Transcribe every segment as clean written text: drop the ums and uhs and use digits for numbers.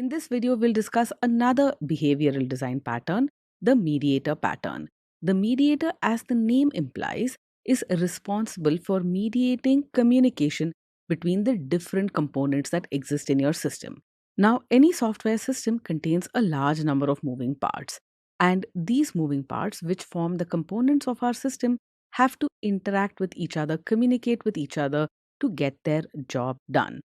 In this video, we'll discuss another behavioral design pattern, the mediator pattern. The mediator, as the name implies, is responsible for mediating communication between the different components that exist in your system. Now, any software system contains a large number of moving parts, and these moving parts, which form the components of our system, have to interact with each other, communicate with each other to get their job done.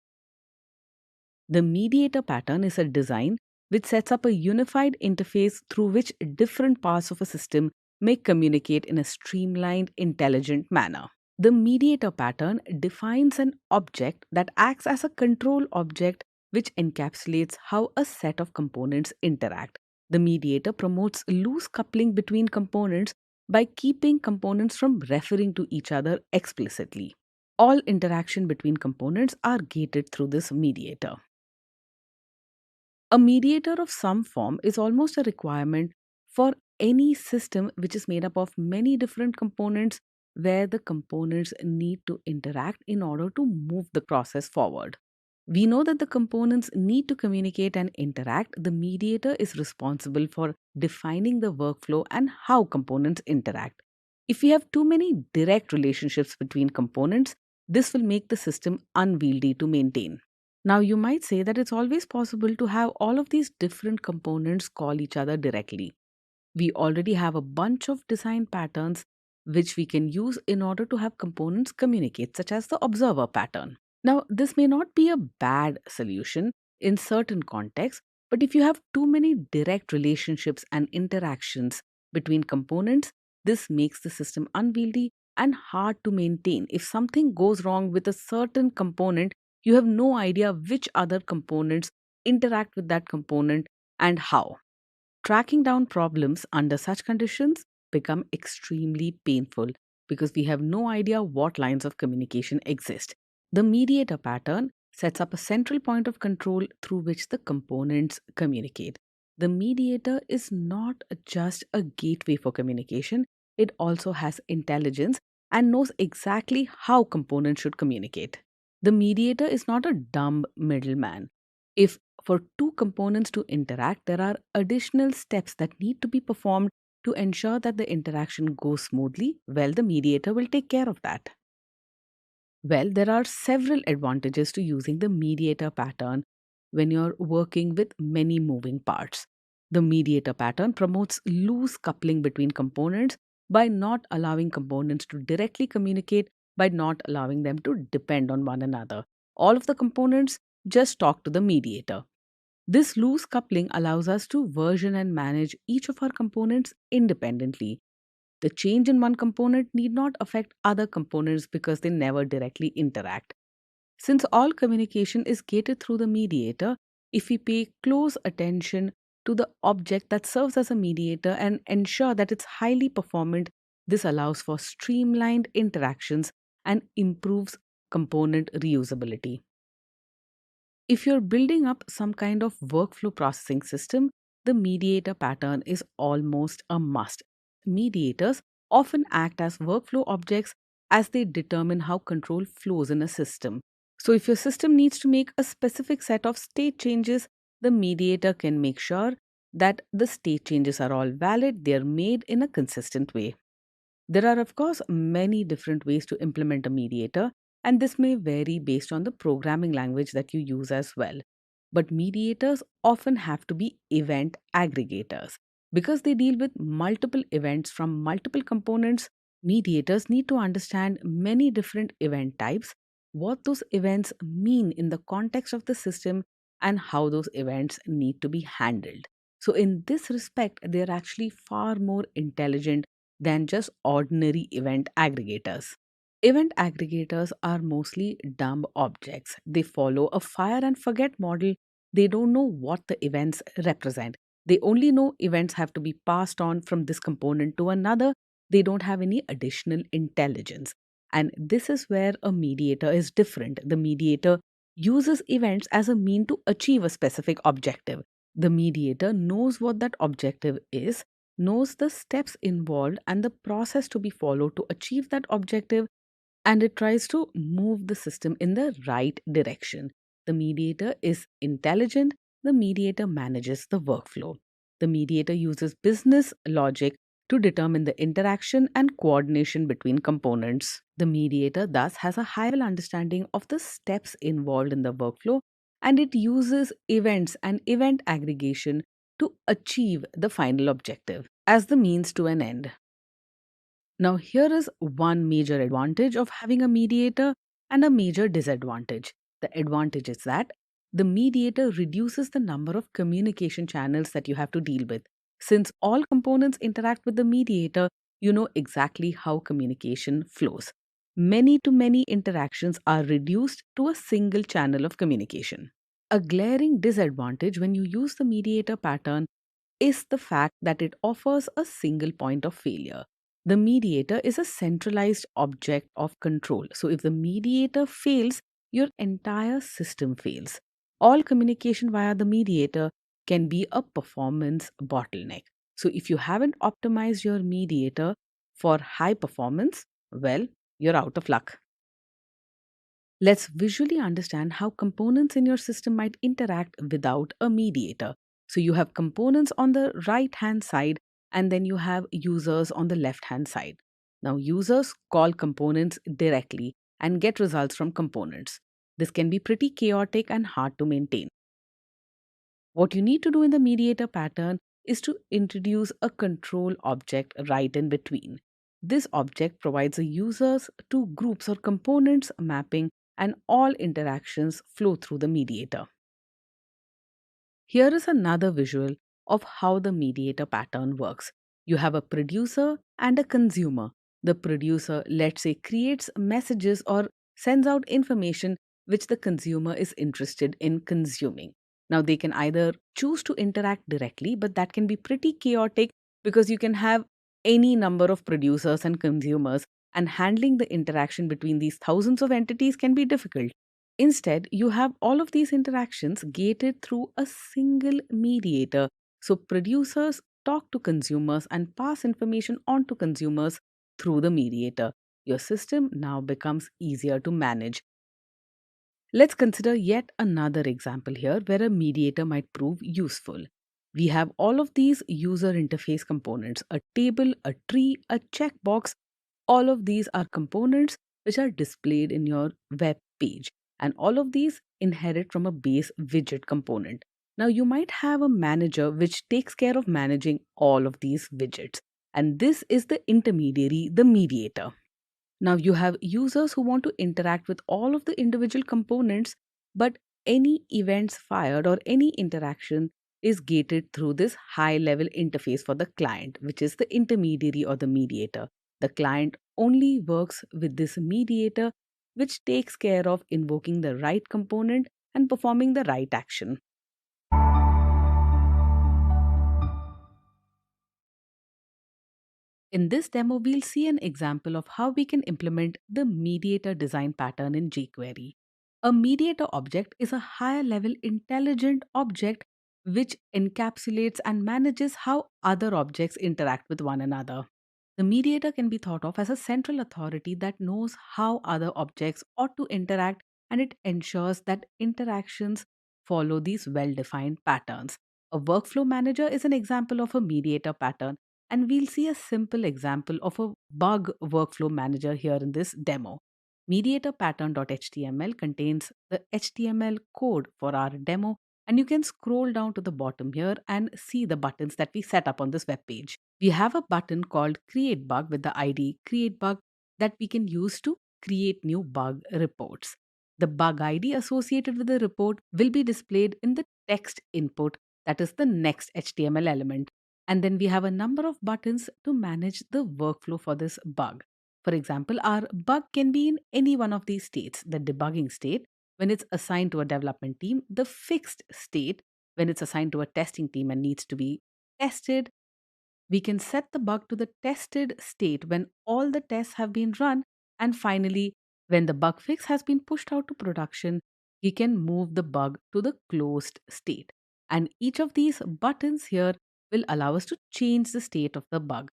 The mediator pattern is a design which sets up a unified interface through which different parts of a system may communicate in a streamlined, intelligent manner. The mediator pattern defines an object that acts as a control object which encapsulates how a set of components interact. The mediator promotes loose coupling between components by keeping components from referring to each other explicitly. All interaction between components are gated through this mediator. A mediator of some form is almost a requirement for any system which is made up of many different components where the components need to interact in order to move the process forward. We know that the components need to communicate and interact. The mediator is responsible for defining the workflow and how components interact. If we have too many direct relationships between components, this will make the system unwieldy to maintain. Now, you might say that it's always possible to have all of these different components call each other directly. We already have a bunch of design patterns which we can use in order to have components communicate, such as the observer pattern. Now, this may not be a bad solution in certain contexts, but if you have too many direct relationships and interactions between components, this makes the system unwieldy and hard to maintain. If something goes wrong with a certain component, you have no idea which other components interact with that component and how. Tracking down problems under such conditions become extremely painful because we have no idea what lines of communication exist. The mediator pattern sets up a central point of control through which the components communicate. The mediator is not just a gateway for communication, it also has intelligence and knows exactly how components should communicate. The mediator is not a dumb middleman. If for two components to interact, there are additional steps that need to be performed to ensure that the interaction goes smoothly. Well, the mediator will take care of that. Well, there are several advantages to using the mediator pattern when you're working with many moving parts. The mediator pattern promotes loose coupling between components by not allowing components to directly communicate, by not allowing them to depend on one another. All of the components just talk to the mediator. This loose coupling allows us to version and manage each of our components independently. The change in one component need not affect other components because they never directly interact. Since all communication is gated through the mediator, if we pay close attention to the object that serves as a mediator and ensure that it's highly performant, this allows for streamlined interactions and improves component reusability. If you're building up some kind of workflow processing system, the mediator pattern is almost a must. Mediators often act as workflow objects as they determine how control flows in a system. So, if your system needs to make a specific set of state changes, the mediator can make sure that the state changes are all valid, they are made in a consistent way. There are, of course, many different ways to implement a mediator, and this may vary based on the programming language that you use as well. But mediators often have to be event aggregators. Because they deal with multiple events from multiple components, mediators need to understand many different event types, what those events mean in the context of the system, and how those events need to be handled. So, in this respect, they are actually far more intelligent than just ordinary event aggregators. Event aggregators are mostly dumb objects. They follow a fire and forget model. They don't know what the events represent. They only know events have to be passed on from this component to another. They don't have any additional intelligence. And this is where a mediator is different. The mediator uses events as a mean to achieve a specific objective. The mediator knows what that objective is, knows the steps involved and the process to be followed to achieve that objective, and it tries to move the system in the right direction. The mediator is intelligent, the mediator manages the workflow. The mediator uses business logic to determine the interaction and coordination between components. The mediator thus has a high level understanding of the steps involved in the workflow, and it uses events and event aggregation to achieve the final objective as the means to an end. Now, here is one major advantage of having a mediator and a major disadvantage. The advantage is that the mediator reduces the number of communication channels that you have to deal with. Since all components interact with the mediator, you know exactly how communication flows. Many to many interactions are reduced to a single channel of communication. A glaring disadvantage when you use the mediator pattern is the fact that it offers a single point of failure. The mediator is a centralized object of control. So, if the mediator fails, your entire system fails. All communication via the mediator can be a performance bottleneck. So, if you haven't optimized your mediator for high performance, well, you're out of luck. Let's visually understand how components in your system might interact without a mediator. So you have components on the right hand side, and then you have users on the left hand side. Now, users call components directly and get results from components. This can be pretty chaotic and hard to maintain. What you need to do in the mediator pattern is to introduce a control object right in between. This object provides the users to groups or components mapping, and all interactions flow through the mediator. Here is another visual of how the mediator pattern works. You have a producer and a consumer. The producer, let's say, creates messages or sends out information which the consumer is interested in consuming. Now, they can either choose to interact directly, but that can be pretty chaotic because you can have any number of producers and consumers, and handling the interaction between these thousands of entities can be difficult. Instead, you have all of these interactions gated through a single mediator. So, producers talk to consumers and pass information on to consumers through the mediator. Your system now becomes easier to manage. Let's consider yet another example here where a mediator might prove useful. We have all of these user interface components: a table, a tree, a checkbox. All of these are components which are displayed in your web page, and all of these inherit from a base widget component. Now, you might have a manager which takes care of managing all of these widgets, and this is the intermediary, the mediator. Now, you have users who want to interact with all of the individual components, but any events fired or any interaction is gated through this high level interface for the client, which is the intermediary or the mediator. The client only works with this mediator, which takes care of invoking the right component and performing the right action. In this demo, we'll see an example of how we can implement the mediator design pattern in jQuery. A mediator object is a higher level intelligent object which encapsulates and manages how other objects interact with one another. The mediator can be thought of as a central authority that knows how other objects ought to interact, and it ensures that interactions follow these well defined patterns. A workflow manager is an example of a mediator pattern, and we'll see a simple example of a bug workflow manager here in this demo. Mediator pattern.html contains the HTML code for our demo, and you can scroll down to the bottom here and see the buttons that we set up on this web page. We have a button called create bug with the ID create bug that we can use to create new bug reports. The bug ID associated with the report will be displayed in the text input, that is the next HTML element. And then we have a number of buttons to manage the workflow for this bug. For example, our bug can be in any one of these states: the debugging state, when it's assigned to a development team; the fixed state, when it's assigned to a testing team and needs to be tested. We can set the bug to the tested state when all the tests have been run. And finally, when the bug fix has been pushed out to production, we can move the bug to the closed state. And each of these buttons here will allow us to change the state of the bug.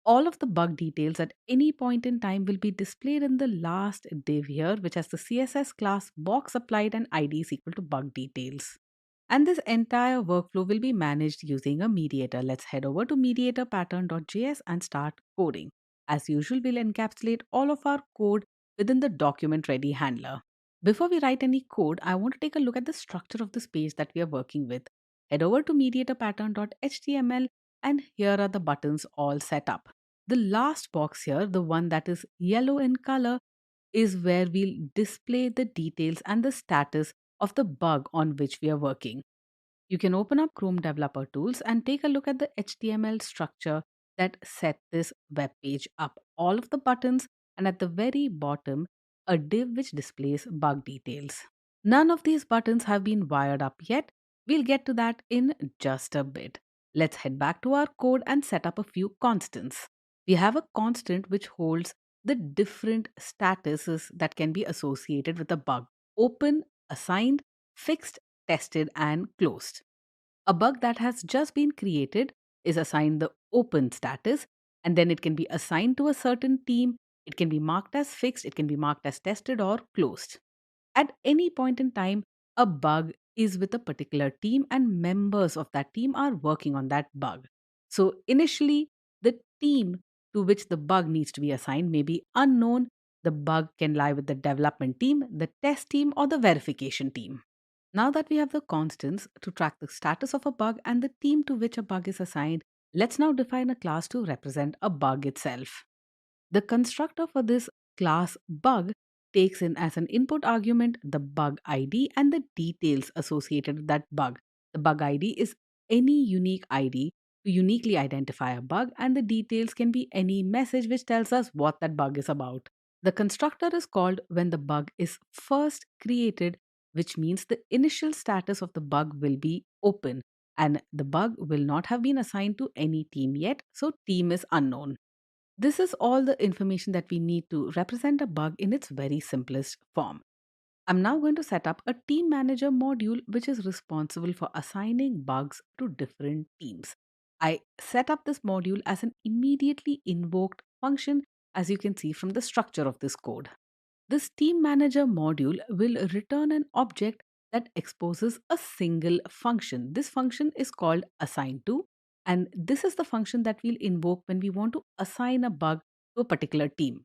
All of the bug details at any point in time will be displayed in the last div here, which has the CSS class box applied and ID is equal to bug details. And this entire workflow will be managed using a mediator. Let's head over to mediator pattern.js and start coding. As usual, we'll encapsulate all of our code within the document ready handler. Before we write any code, I want to take a look at the structure of this page that we are working with. Head over to mediator pattern.html, and here are the buttons all set up. The last box here, the one that is yellow in color, is where we'll display the details and the status of the bug on which we are working. You can open up Chrome Developer Tools and take a look at the HTML structure that set this web page up. All of the buttons, and at the very bottom, a div which displays bug details. None of these buttons have been wired up yet. We'll get to that in just a bit. Let's head back to our code and set up a few constants. We have a constant which holds the different statuses that can be associated with a bug: open, assigned, fixed, tested, and closed. A bug that has just been created is assigned the open status, and then it can be assigned to a certain team. It can be marked as fixed, it can be marked as tested or closed. At any point in time, a bug is with a particular team, and members of that team are working on that bug. So, initially, the team to which the bug needs to be assigned may be unknown. The bug can lie with the development team, the test team, or the verification team. Now that we have the constants to track the status of a bug and the team to which a bug is assigned, let's now define a class to represent a bug itself. The constructor for this class bug takes in as an input argument the bug ID and the details associated with that bug. The bug ID is any unique ID to uniquely identify a bug, and the details can be any message which tells us what that bug is about. The constructor is called when the bug is first created, which means the initial status of the bug will be open and the bug will not have been assigned to any team yet, so team is unknown. This is all the information that we need to represent a bug in its very simplest form. I'm now going to set up a team manager module which is responsible for assigning bugs to different teams. I set up this module as an immediately invoked function, as you can see from the structure of this code. This team manager module will return an object that exposes a single function. This function is called assign to, and this is the function that we'll invoke when we want to assign a bug to a particular team.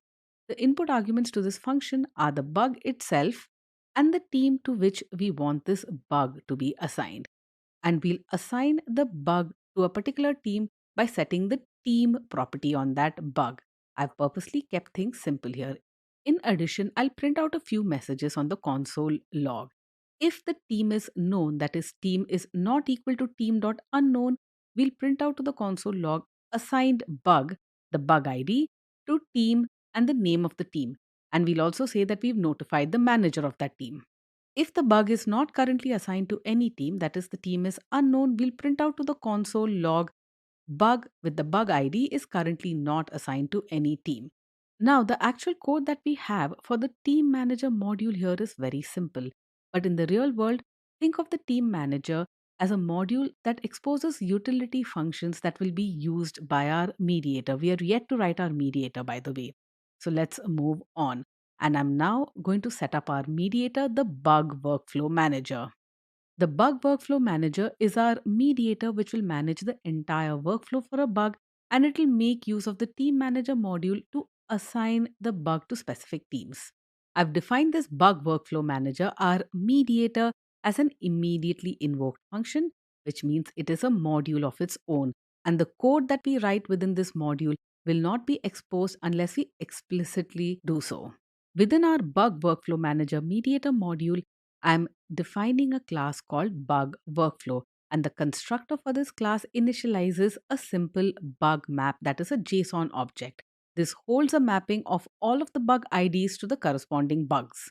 The input arguments to this function are the bug itself and the team to which we want this bug to be assigned, and we'll assign the bug to a particular team by setting the team property on that bug. I've purposely kept things simple here. In addition, I'll print out a few messages on the console log. If the team is known, that is, team is not equal to team.unknown, we'll print out to the console log assigned bug, the bug ID, to team and the name of the team. And we'll also say that we've notified the manager of that team. If the bug is not currently assigned to any team, that is, the team is unknown, we'll print out to the console log bug with the bug ID is currently not assigned to any team. Now, the actual code that we have for the team manager module here is very simple. But in the real world, think of the team manager as a module that exposes utility functions that will be used by our mediator. We are yet to write our mediator, by the way. So let's move on. And I'm now going to set up our mediator, the bug workflow manager. The bug workflow manager is our mediator which will manage the entire workflow for a bug, and it will make use of the team manager module to assign the bug to specific teams. I've defined this bug workflow manager, our mediator, as an immediately invoked function, which means it is a module of its own. And the code that we write within this module will not be exposed unless we explicitly do so. Within our bug workflow manager mediator module, I'm defining a class called bug workflow, and the constructor for this class initializes a simple bug map that is a JSON object. This holds a mapping of all of the bug IDs to the corresponding bugs.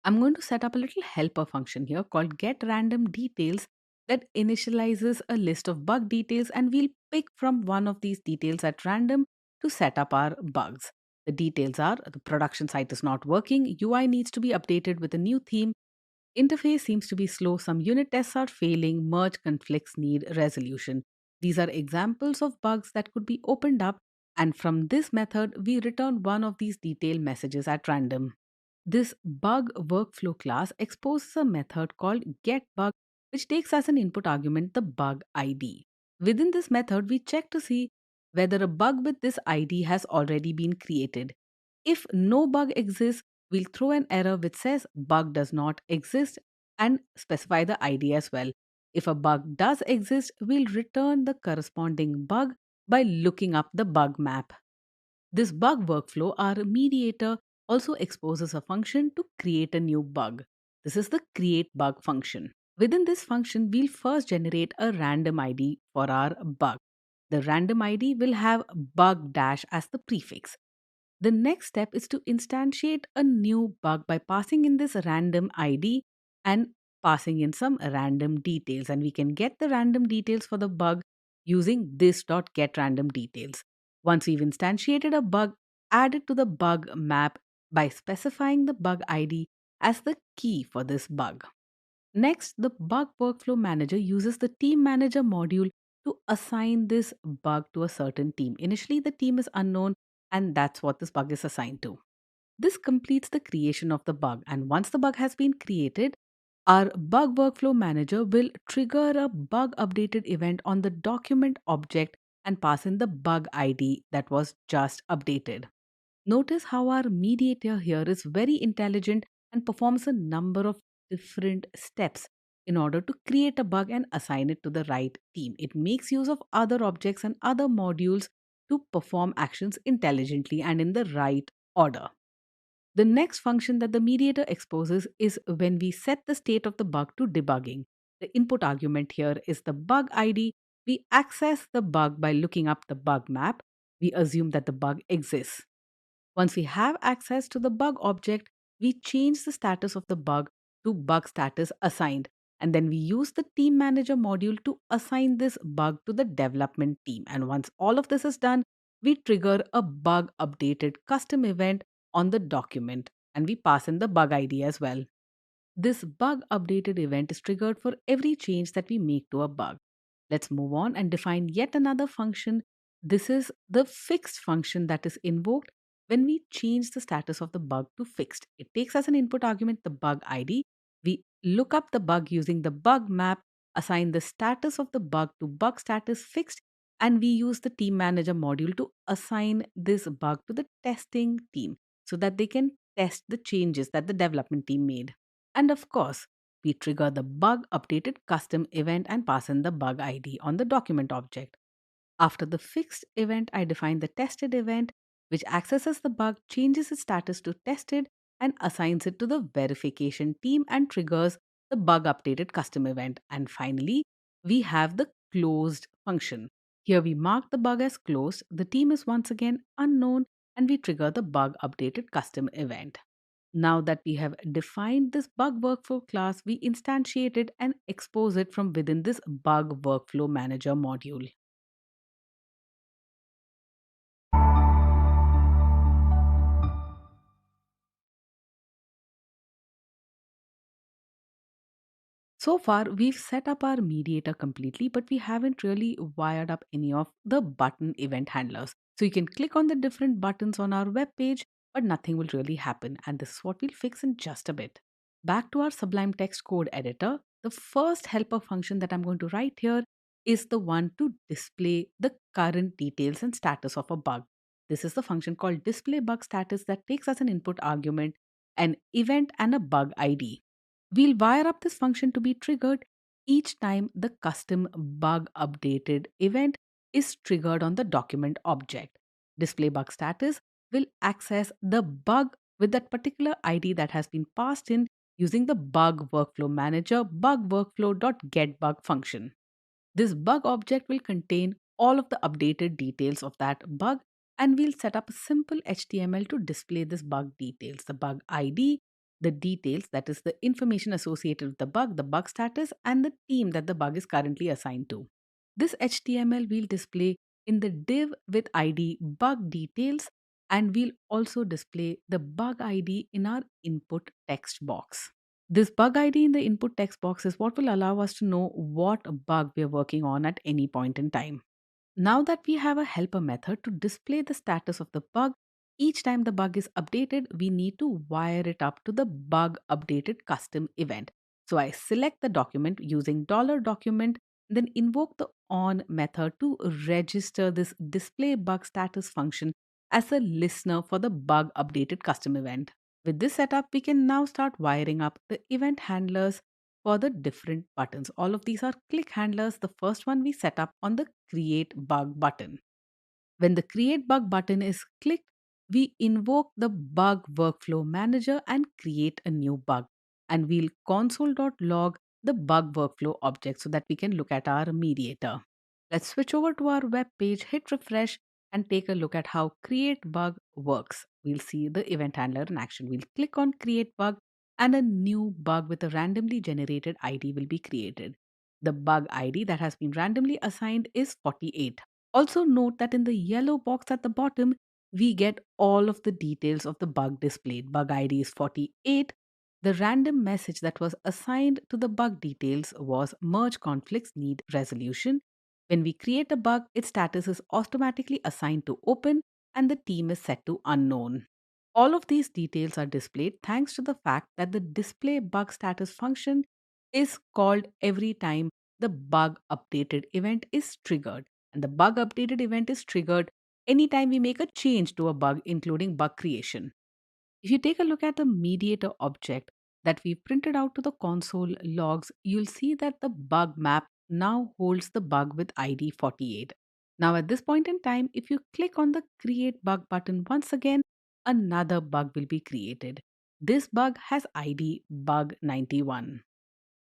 I'm going to set up a little helper function here called getRandomDetails that initializes a list of bug details, and we'll pick from one of these details at random to set up our bugs. The details are: the production site is not working, UI needs to be updated with a new theme, interface seems to be slow, some unit tests are failing, merge conflicts need resolution. These are examples of bugs that could be opened up, and from this method, we return one of these detail messages at random. This bug workflow class exposes a method called getBug which takes as an input argument the bug ID. Within this method, we check to see whether a bug with this ID has already been created. If no bug exists, we'll throw an error which says bug does not exist and specify the ID as well. If a bug does exist, we'll return the corresponding bug by looking up the bug map. This bug workflow, our mediator, also exposes a function to create a new bug. This is the create bug function. Within this function, we'll first generate a random ID for our bug. The random ID will have bug dash as the prefix. The next step is to instantiate a new bug by passing in this random ID and passing in some random details. And we can get the random details for the bug using this.getRandomDetails. Once we've instantiated a bug, add it to the bug map by specifying the bug ID as the key for this bug. Next, the bug workflow manager uses the team manager module to assign this bug to a certain team. Initially, the team is unknown, and that's what this bug is assigned to. This completes the creation of the bug, and once the bug has been created, our bug workflow manager will trigger a bug updated event on the document object and pass in the bug ID that was just updated. Notice how our mediator here is very intelligent and performs a number of different steps in order to create a bug and assign it to the right team. It makes use of other objects and other modules to perform actions intelligently and in the right order. The next function that the mediator exposes is when we set the state of the bug to debugging. The input argument here is the bug ID. We access the bug by looking up the bug map. We assume that the bug exists. Once we have access to the bug object, we change the status of the bug to bug status assigned. And then we use the team manager module to assign this bug to the development team. And once all of this is done, we trigger a bug updated custom event on the document and we pass in the bug ID as well. This bug updated event is triggered for every change that we make to a bug. Let's move on and define yet another function. This is the fixed function that is invoked when we change the status of the bug to fixed. It takes as an input argument the bug ID. We look up the bug using the bug map, assign the status of the bug to bug status fixed, and we use the team manager module to assign this bug to the testing team so that they can test the changes that the development team made. And of course, we trigger the bug updated custom event and pass in the bug ID on the document object. After the fixed event, I define the tested event, which accesses the bug, changes its status to tested, and assigns it to the verification team and triggers the bug updated custom event. And finally, we have the closed function. Here we mark the bug as closed, the team is once again unknown, and we trigger the bug updated custom event. Now that we have defined this bug workflow class, we instantiate it and expose it from within this bug workflow manager module. So far, we've set up our mediator completely, but we haven't really wired up any of the button event handlers. So you can click on the different buttons on our web page, but nothing will really happen. And this is what we'll fix in just a bit. Back to our Sublime Text Code editor, the first helper function that I'm going to write here is the one to display the current details and status of a bug. This is the function called display bug status that takes as an input argument an event and a bug ID. We'll wire up this function to be triggered each time the custom bug updated event is triggered on the document object. Display bug status will access the bug with that particular ID that has been passed in using the bug workflow manager bug workflow.getBug function. This bug object will contain all of the updated details of that bug, and we'll set up a simple HTML to display this bug details, the bug ID, the details, that is the information associated with the bug status, and the team that the bug is currently assigned to. This HTML we'll display in the div with ID bug details, and we'll also display the bug ID in our input text box. This bug ID in the input text box is what will allow us to know what bug we are working on at any point in time. Now that we have a helper method to display the status of the bug, each time the bug is updated, we need to wire it up to the bug updated custom event. So I select the document using $document, then invoke the on method to register this display bug status function as a listener for the bug updated custom event. With this setup, we can now start wiring up the event handlers for the different buttons. All of these are click handlers. The first one we set up on the create bug button. When the create bug button is clicked, we invoke the bug workflow manager and create a new bug. And we'll console.log the bug workflow object so that we can look at our mediator. Let's switch over to our web page, hit refresh, and take a look at how create bug works. We'll see the event handler in action. We'll click on create bug, and a new bug with a randomly generated ID will be created. The bug ID that has been randomly assigned is 48. Also, note that in the yellow box at the bottom, we get all of the details of the bug displayed. Bug ID is 48. The random message that was assigned to the bug details was merge conflicts need resolution. When we create a bug, its status is automatically assigned to open and the team is set to unknown. All of these details are displayed thanks to the fact that the display bug status function is called every time the bug updated event is triggered. And the bug updated event is triggered anytime we make a change to a bug, including bug creation. If you take a look at the mediator object that we printed out to the console logs, you'll see that the bug map now holds the bug with ID 48. Now, at this point in time, if you click on the create bug button once again, another bug will be created. This bug has ID bug 91.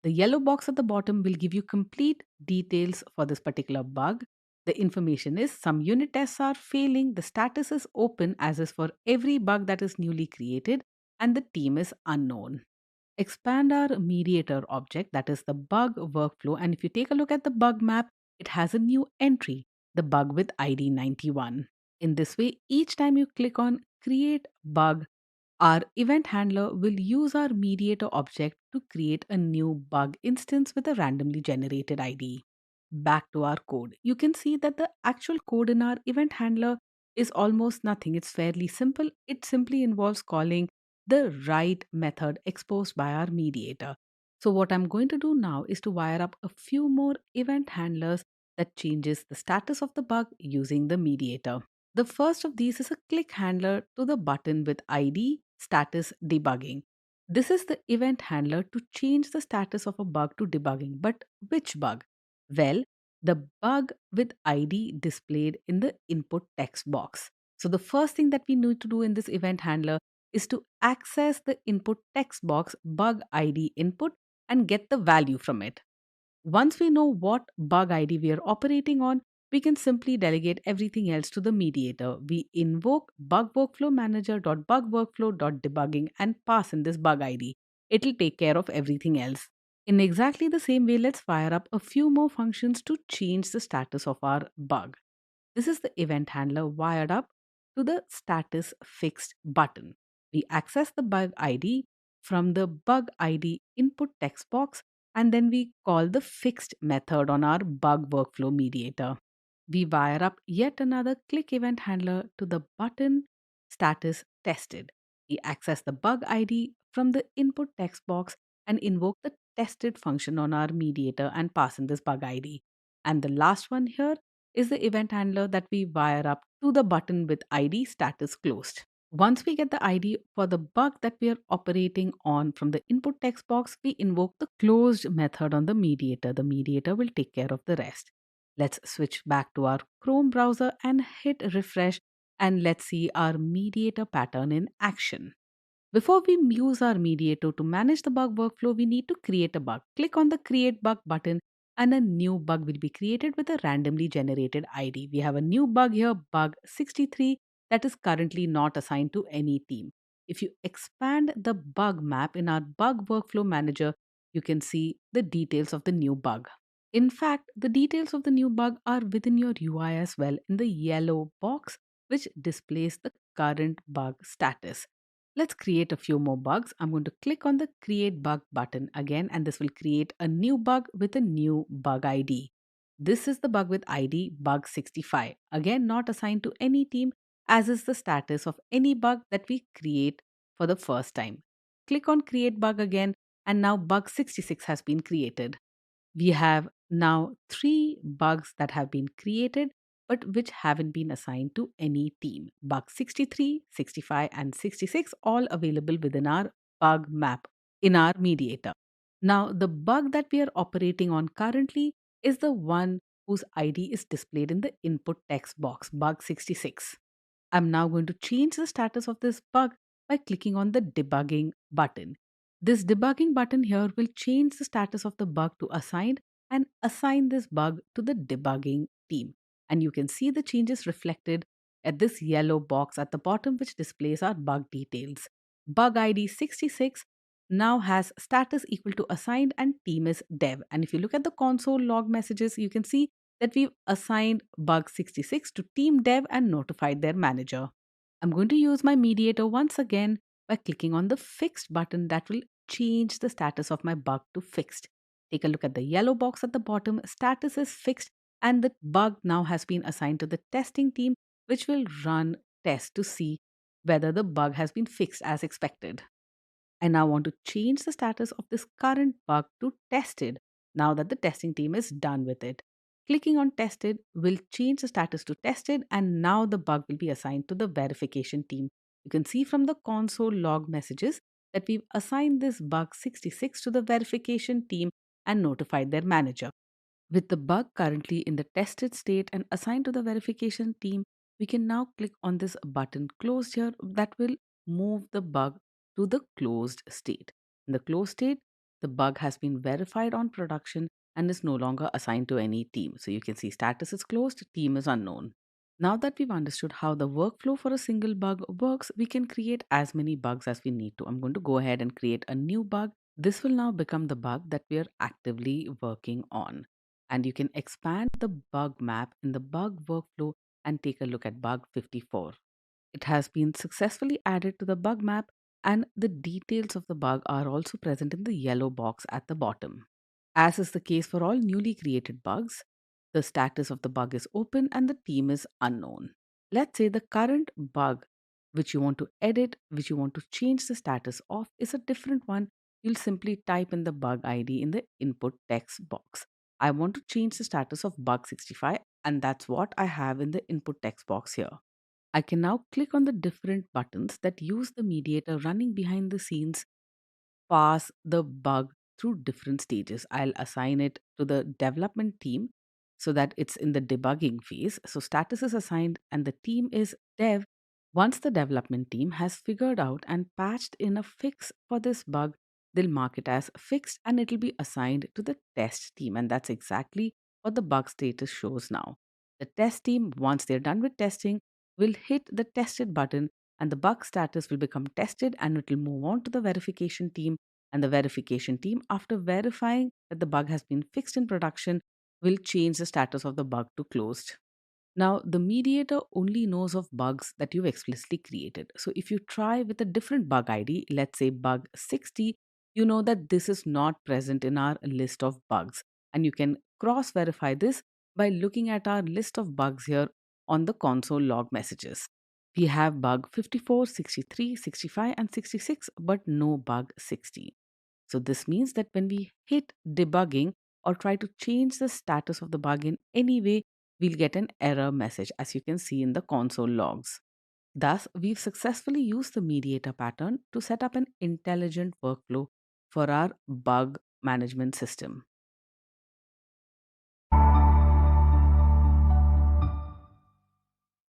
The yellow box at the bottom will give you complete details for this particular bug. The information is some unit tests are failing, the status is open, as is for every bug that is newly created, and the team is unknown. Expand our mediator object, that is the bug workflow, and if you take a look at the bug map, it has a new entry, the bug with ID 91. In this way, each time you click on create bug, our event handler will use our mediator object to create a new bug instance with a randomly generated ID. Back to our code. You can see that the actual code in our event handler is almost nothing. It's fairly simple. It simply involves calling the right method exposed by our mediator. So what I'm going to do now is to wire up a few more event handlers that changes the status of the bug using the mediator. The first of these is a click handler to the button with ID status debugging. This is the event handler to change the status of a bug to debugging. But which bug? Well, the bug with ID displayed in the input text box. So the first thing that we need to do in this event handler is to access the input text box bug ID input and get the value from it. Once we know what bug ID we are operating on, we can simply delegate everything else to the mediator. We invoke bug workflow manager.bugworkflow.debugging and pass in this bug ID. It'll take care of everything else. In exactly the same way, let's fire up a few more functions to change the status of our bug. This is the event handler wired up to the status fixed button. We access the bug ID from the bug ID input text box, and then we call the fixed method on our bug workflow mediator. We wire up yet another click event handler to the button status tested. We access the bug ID from the input text box and invoke the tested function on our mediator and pass in this bug ID. And the last one here is the event handler that we wire up to the button with ID status closed. Once we get the ID for the bug that we are operating on from the input text box, we invoke the closed method on the mediator. The mediator will take care of the rest. Let's switch back to our Chrome browser and hit refresh, and let's see our mediator pattern in action. Before we use our mediator to manage the bug workflow, we need to create a bug. Click on the create bug button and a new bug will be created with a randomly generated ID. We have a new bug here, bug 63, that is currently not assigned to any team. If you expand the bug map in our bug workflow manager, you can see the details of the new bug. In fact, the details of the new bug are within your UI as well in the yellow box, which displays the current bug status. Let's create a few more bugs. I'm going to click on the create bug button again, and this will create a new bug with a new bug ID. This is the bug with ID bug 65. Again, not assigned to any team, as is the status of any bug that we create for the first time. Click on create bug again, and now bug 66 has been created. We have now three bugs that have been created but which haven't been assigned to any team. Bug 63, 65, and 66 all available within our bug map in our mediator. Now, the bug that we are operating on currently is the one whose ID is displayed in the input text box, bug 66. I'm now going to change the status of this bug by clicking on the debugging button. This debugging button here will change the status of the bug to assigned and assign this bug to the debugging team. And you can see the changes reflected at this yellow box at the bottom, which displays our bug details. Bug ID 66 now has status equal to assigned and team is dev. And if you look at the console log messages, you can see that we've assigned bug 66 to team dev and notified their manager. I'm going to use my mediator once again by clicking on the fixed button that will change the status of my bug to fixed. Take a look at the yellow box at the bottom. Status is fixed and the bug now has been assigned to the testing team, which will run tests to see whether the bug has been fixed as expected. I now want to change the status of this current bug to tested now that the testing team is done with it. Clicking on tested will change the status to tested and now the bug will be assigned to the verification team. You can see from the console log messages that we've assigned this bug 66 to the verification team and notified their manager. With the bug currently in the tested state and assigned to the verification team, we can now click on this button closed here that will move the bug to the closed state. In the closed state, the bug has been verified on production and is no longer assigned to any team. So you can see status is closed, team is unknown. Now that we've understood how the workflow for a single bug works, we can create as many bugs as we need to. I'm going to go ahead and create a new bug. This will now become the bug that we are actively working on. And you can expand the bug map in the bug workflow and take a look at bug 54. It has been successfully added to the bug map, and the details of the bug are also present in the yellow box at the bottom. As is the case for all newly created bugs, the status of the bug is open and the team is unknown. Let's say the current bug which you want to edit, which you want to change the status of, is a different one. You'll simply type in the bug ID in the input text box. I want to change the status of bug 65, and that's what I have in the input text box here. I can now click on the different buttons that use the mediator running behind the scenes pass the bug through different stages. I'll assign it to the development team so that it's in the debugging phase. So status is assigned and the team is dev. Once the development team has figured out and patched in a fix for this bug, they'll mark it as fixed and it'll be assigned to the test team. And that's exactly what the bug status shows now. The test team, once they're done with testing, will hit the tested button and the bug status will become tested and it will move on to the verification team. And the verification team, after verifying that the bug has been fixed in production, will change the status of the bug to closed. Now, the mediator only knows of bugs that you've explicitly created. So if you try with a different bug ID, let's say bug 60, you know that this is not present in our list of bugs. And you can cross verify this by looking at our list of bugs here on the console log messages. We have bug 54, 63, 65, and 66, but no bug 60. So this means that when we hit debugging or try to change the status of the bug in any way, we'll get an error message as you can see in the console logs. Thus, we've successfully used the mediator pattern to set up an intelligent workflow for our bug management system.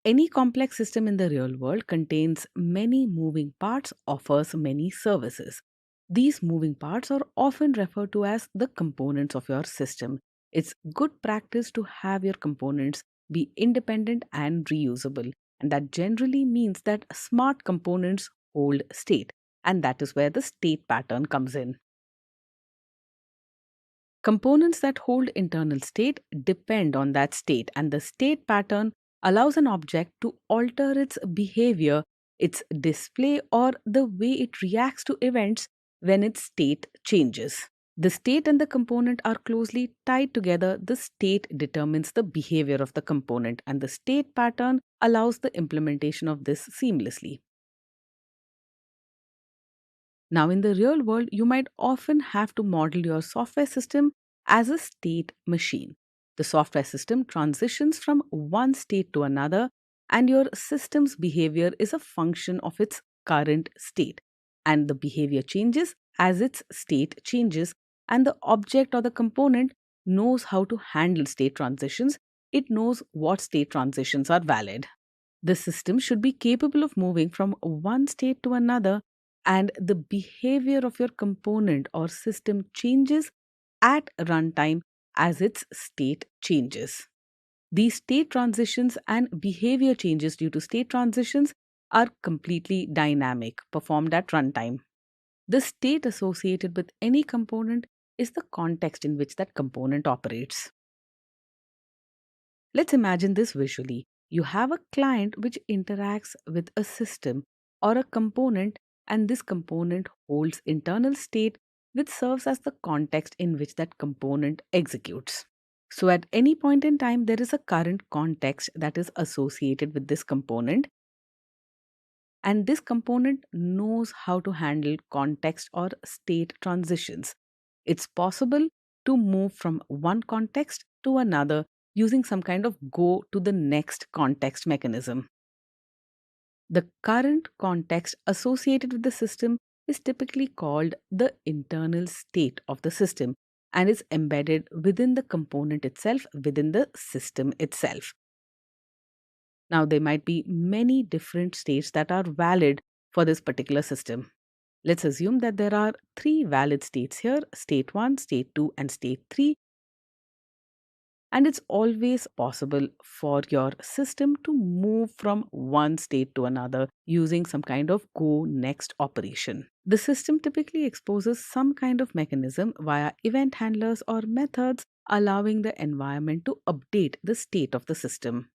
Any complex system in the real world contains many moving parts, offers many services. These moving parts are often referred to as the components of your system. It's good practice to have your components be independent and reusable, and that generally means that smart components hold state, and that is where the state pattern comes in. Components that hold internal state depend on that state, and the state pattern allows an object to alter its behavior, its display, or the way it reacts to events when its state changes. The state and the component are closely tied together. The state determines the behavior of the component, and the state pattern allows the implementation of this seamlessly. Now, in the real world, you might often have to model your software system as a state machine. The software system transitions from one state to another, and your system's behavior is a function of its current state. And the behavior changes as its state changes, and the object or the component knows how to handle state transitions. It knows what state transitions are valid. The system should be capable of moving from one state to another, and the behavior of your component or system changes at runtime as its state changes. These state transitions and behavior changes due to state transitions are completely dynamic, performed at runtime. The state associated with any component is the context in which that component operates. Let's imagine this visually. You have a client which interacts with a system or a component, and this component holds internal state which serves as the context in which that component executes. So, at any point in time, there is a current context that is associated with this component, and this component knows how to handle context or state transitions. It's possible to move from one context to another using some kind of go to the next context mechanism. The current context associated with the system is typically called the internal state of the system and is embedded within the component itself, within the system itself. Now, there might be many different states that are valid for this particular system. Let's assume that there are three valid states here: state 1, state 2, and state 3. And it's always possible for your system to move from one state to another using some kind of go next operation. The system typically exposes some kind of mechanism via event handlers or methods, allowing the environment to update the state of the system.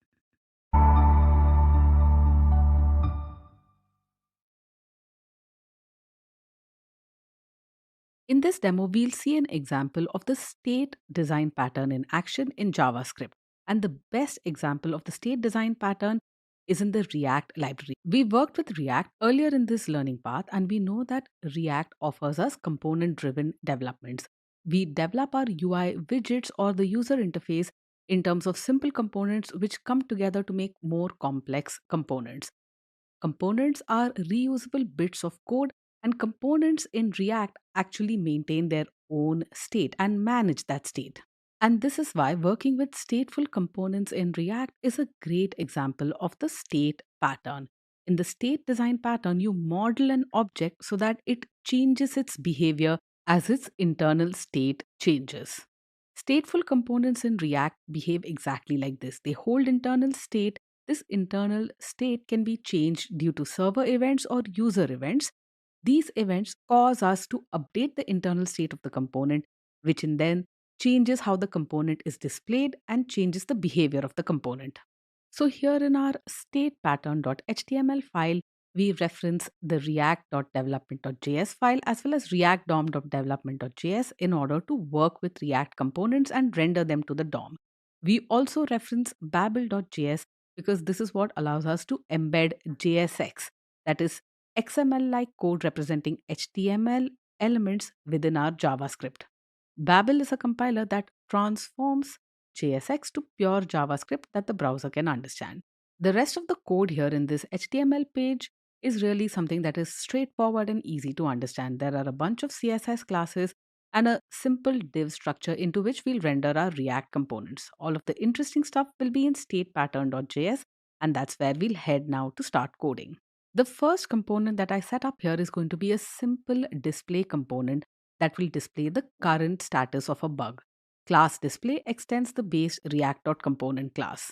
In this demo, we'll see an example of the state design pattern in action in JavaScript. And the best example of the state design pattern is in the React library. We worked with React earlier in this learning path, and we know that React offers us component driven developments. We develop our UI widgets or the user interface in terms of simple components which come together to make more complex components. Components are reusable bits of code, and components in React actually maintain their own state and manage that state. And this is why working with stateful components in React is a great example of the state pattern. In the state design pattern, you model an object so that it changes its behavior as its internal state changes. Stateful components in React behave exactly like this. They hold internal state. This internal state can be changed due to server events or user events. These events cause us to update the internal state of the component, which in then changes how the component is displayed and changes the behavior of the component. So here in our state pattern.html file, we reference the react.development.js file as well as react dom.development.js in order to work with React components and render them to the DOM. We also reference babel.js because this is what allows us to embed JSX, that is XML-like code representing HTML elements within our JavaScript. Babel is a compiler that transforms JSX to pure JavaScript that the browser can understand. The rest of the code here in this HTML page is really something that is straightforward and easy to understand. There are a bunch of CSS classes and a simple div structure into which we'll render our React components. All of the interesting stuff will be in statepattern.js, and that's where we'll head now to start coding. The first component that I set up here is going to be a simple display component that will display the current status of a bug. Class display extends the base React.component class.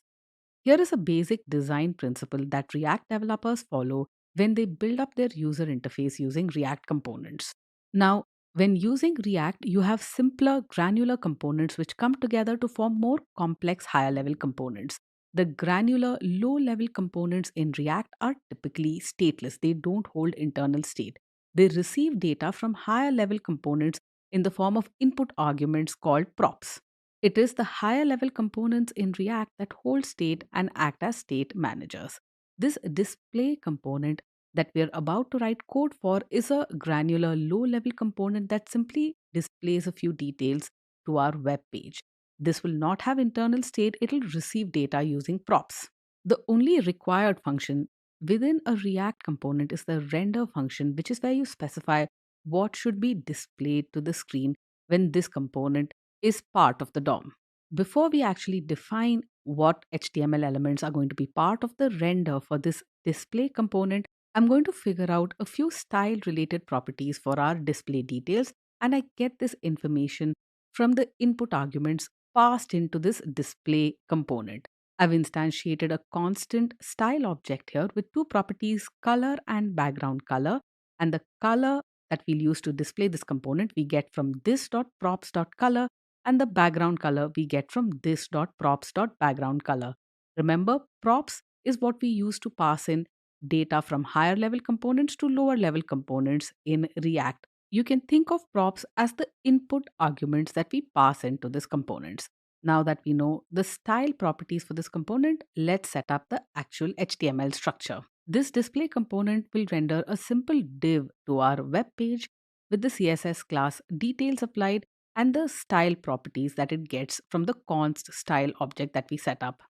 Here is a basic design principle that React developers follow when they build up their user interface using React components. Now, when using React, you have simpler granular components which come together to form more complex higher level components. The granular low level components in React are typically stateless, they don't hold internal state. They receive data from higher level components in the form of input arguments called props. It is the higher level components in React that hold state and act as state managers. This display component that we're about to write code for is a granular low level component that simply displays a few details to our web page. This will not have internal state, it'll receive data using props. The only required function within a React component is the render function, which is where you specify what should be displayed to the screen when this component is part of the DOM. Before we actually define what HTML elements are going to be part of the render for this display component, I'm going to figure out a few style related properties for our display details, and I get this information from the input arguments passed into this display component. I've instantiated a constant style object here with two properties, color and background color. And the color that we'll use to display this component we get from this.props.color, and the background color we get from this.props.background color. Remember, props is what we use to pass in data from higher level components to lower level components in React. You can think of props as the input arguments that we pass into these components. Now that we know the style properties for this component, let's set up the actual HTML structure. This display component will render a simple div to our web page with the CSS class details applied and the style properties that it gets from the const style object that we set up.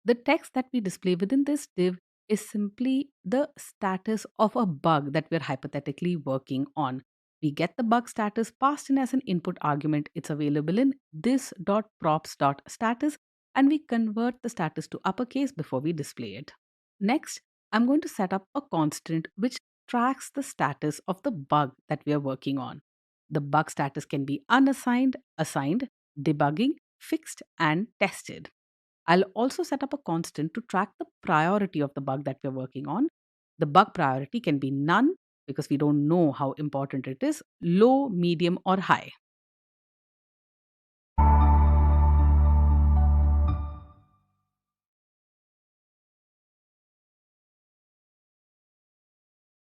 The text that we display within this div is simply the status of a bug that we're hypothetically working on. We get the bug status passed in as an input argument. It's available in this.props.status, and we convert the status to uppercase before we display it. Next, I'm going to set up a constant which tracks the status of the bug that we are working on. The bug status can be unassigned, assigned, debugging, fixed, and tested. I'll also set up a constant to track the priority of the bug that we're working on. The bug priority can be none because we don't know how important it is, low, medium, or high.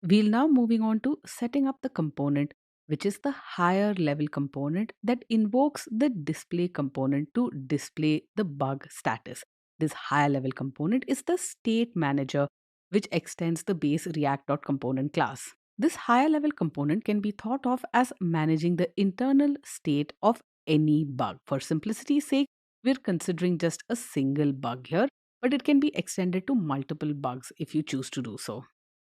We'll now moving on to setting up the component, which is the higher level component that invokes the display component to display the bug status. This higher level component is the state manager, which extends the base React.component class. This higher level component can be thought of as managing the internal state of any bug. For simplicity's sake, we're considering just a single bug here, but it can be extended to multiple bugs if you choose to do so.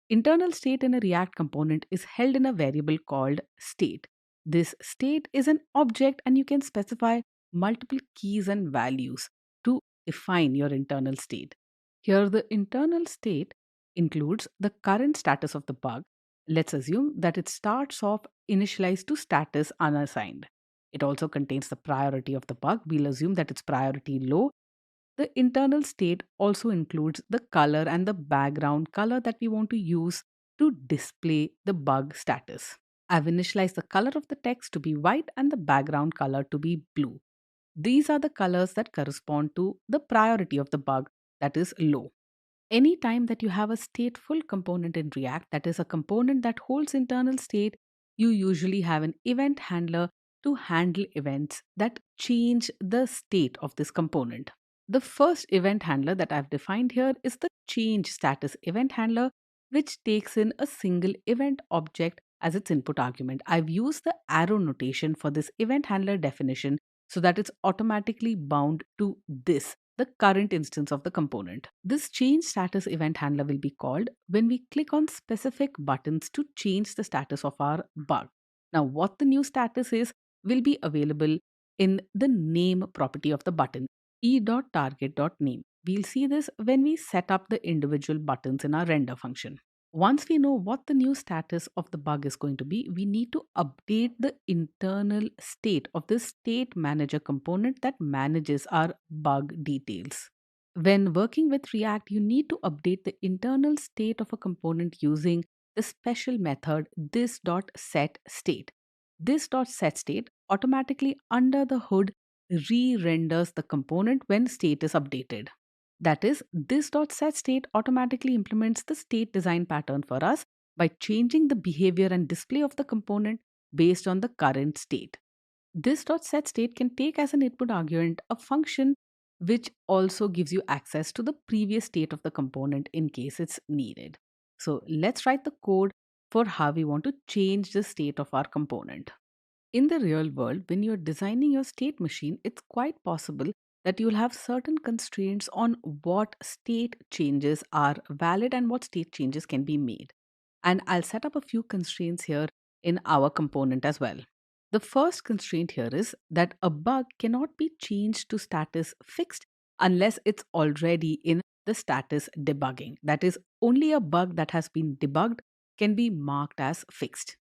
Internal state in a React component is held in a variable called state. This state is an object and you can specify multiple keys and values to define your internal state. Here, the internal state includes the current status of the bug. Let's assume that it starts off initialized to status unassigned. It also contains the priority of the bug. We'll assume that it's priority low. The internal state also includes the color and the background color that we want to use to display the bug status. I've initialized the color of the text to be white and the background color to be blue. These are the colors that correspond to the priority of the bug, that is low. Anytime that you have a stateful component in React, that is a component that holds internal state, you usually have an event handler to handle events that change the state of this component. The first event handler that I've defined here is the change status event handler, which takes in a single event object as its input argument. I've used the arrow notation for this event handler definition so that it's automatically bound to this, the current instance of the component. This change status event handler will be called when we click on specific buttons to change the status of our bug. Now, what the new status is will be available in the name property of the button, e.target.name. We'll see this when we set up the individual buttons in our render function. Once we know what the new status of the bug is going to be, we need to update the internal state of the state manager component that manages our bug details. When working with React, you need to update the internal state of a component using the special method this.setState. This.setState automatically under the hood re-renders the component when state is updated. That is, this.setState automatically implements the state design pattern for us by changing the behavior and display of the component based on the current state. This.setState can take as an input argument a function which also gives you access to the previous state of the component in case it's needed. So let's write the code for how we want to change the state of our component. In the real world, when you're designing your state machine, it's quite possible that you'll have certain constraints on what state changes are valid and what state changes can be made. And I'll set up a few constraints here in our component as well. The first constraint here is that a bug cannot be changed to status fixed unless it's already in the status debugging. That is, only a bug that has been debugged can be marked as fixed.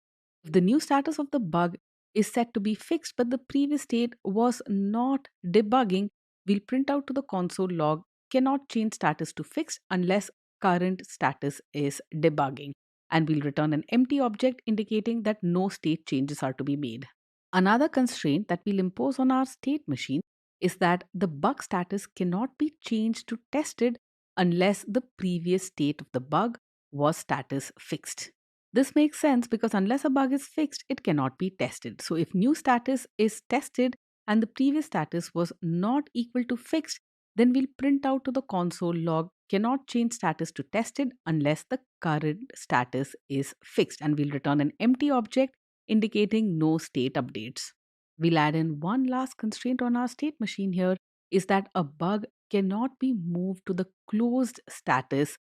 If the new status of the bug is set to be fixed, but the previous state was not debugging, we'll print out to the console log cannot change status to fixed unless current status is debugging. And we'll return an empty object indicating that no state changes are to be made. Another constraint that we'll impose on our state machine is that the bug status cannot be changed to tested unless the previous state of the bug was status fixed. This makes sense because unless a bug is fixed, it cannot be tested. So if new status is tested and the previous status was not equal to fixed, then we'll print out to the console log cannot change status to tested unless the current status is fixed, and we'll return an empty object indicating no state updates. We'll add in one last constraint on our state machine here is that a bug cannot be moved to the closed status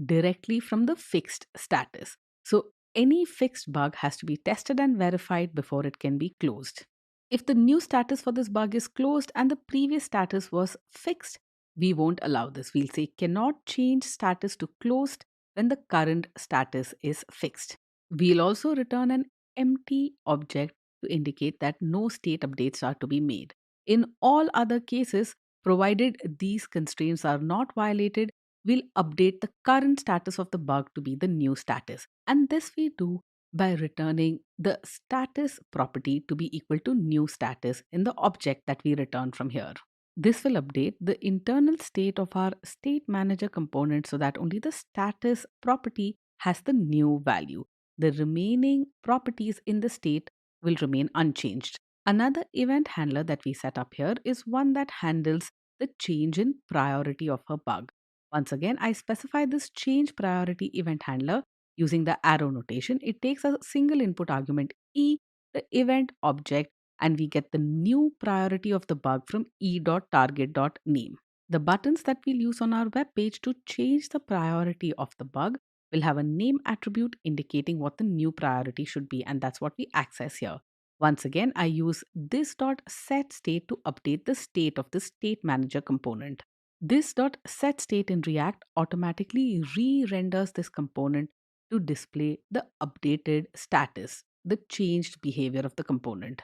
directly from the fixed status. So any fixed bug has to be tested and verified before it can be closed. If the new status for this bug is closed and the previous status was fixed, we won't allow this. We'll say cannot change status to closed when the current status is fixed. We'll also return an empty object to indicate that no state updates are to be made. In all other cases, provided these constraints are not violated, we'll update the current status of the bug to be the new status. And this we do by returning the status property to be equal to new status in the object that we return from here. This will update the internal state of our state manager component so that only the status property has the new value. The remaining properties in the state will remain unchanged. Another event handler that we set up here is one that handles the change in priority of a bug. Once again, I specify this change priority event handler using the arrow notation. It takes a single input argument e, the event object, and we get the new priority of the bug from e.target.name. The buttons that we'll use on our web page to change the priority of the bug will have a name attribute indicating what the new priority should be, and that's what we access here. Once again, I use this dot set state to update the state of the state manager component. This dot set state in React automatically re-renders this component to display the updated status, the changed behavior of the component.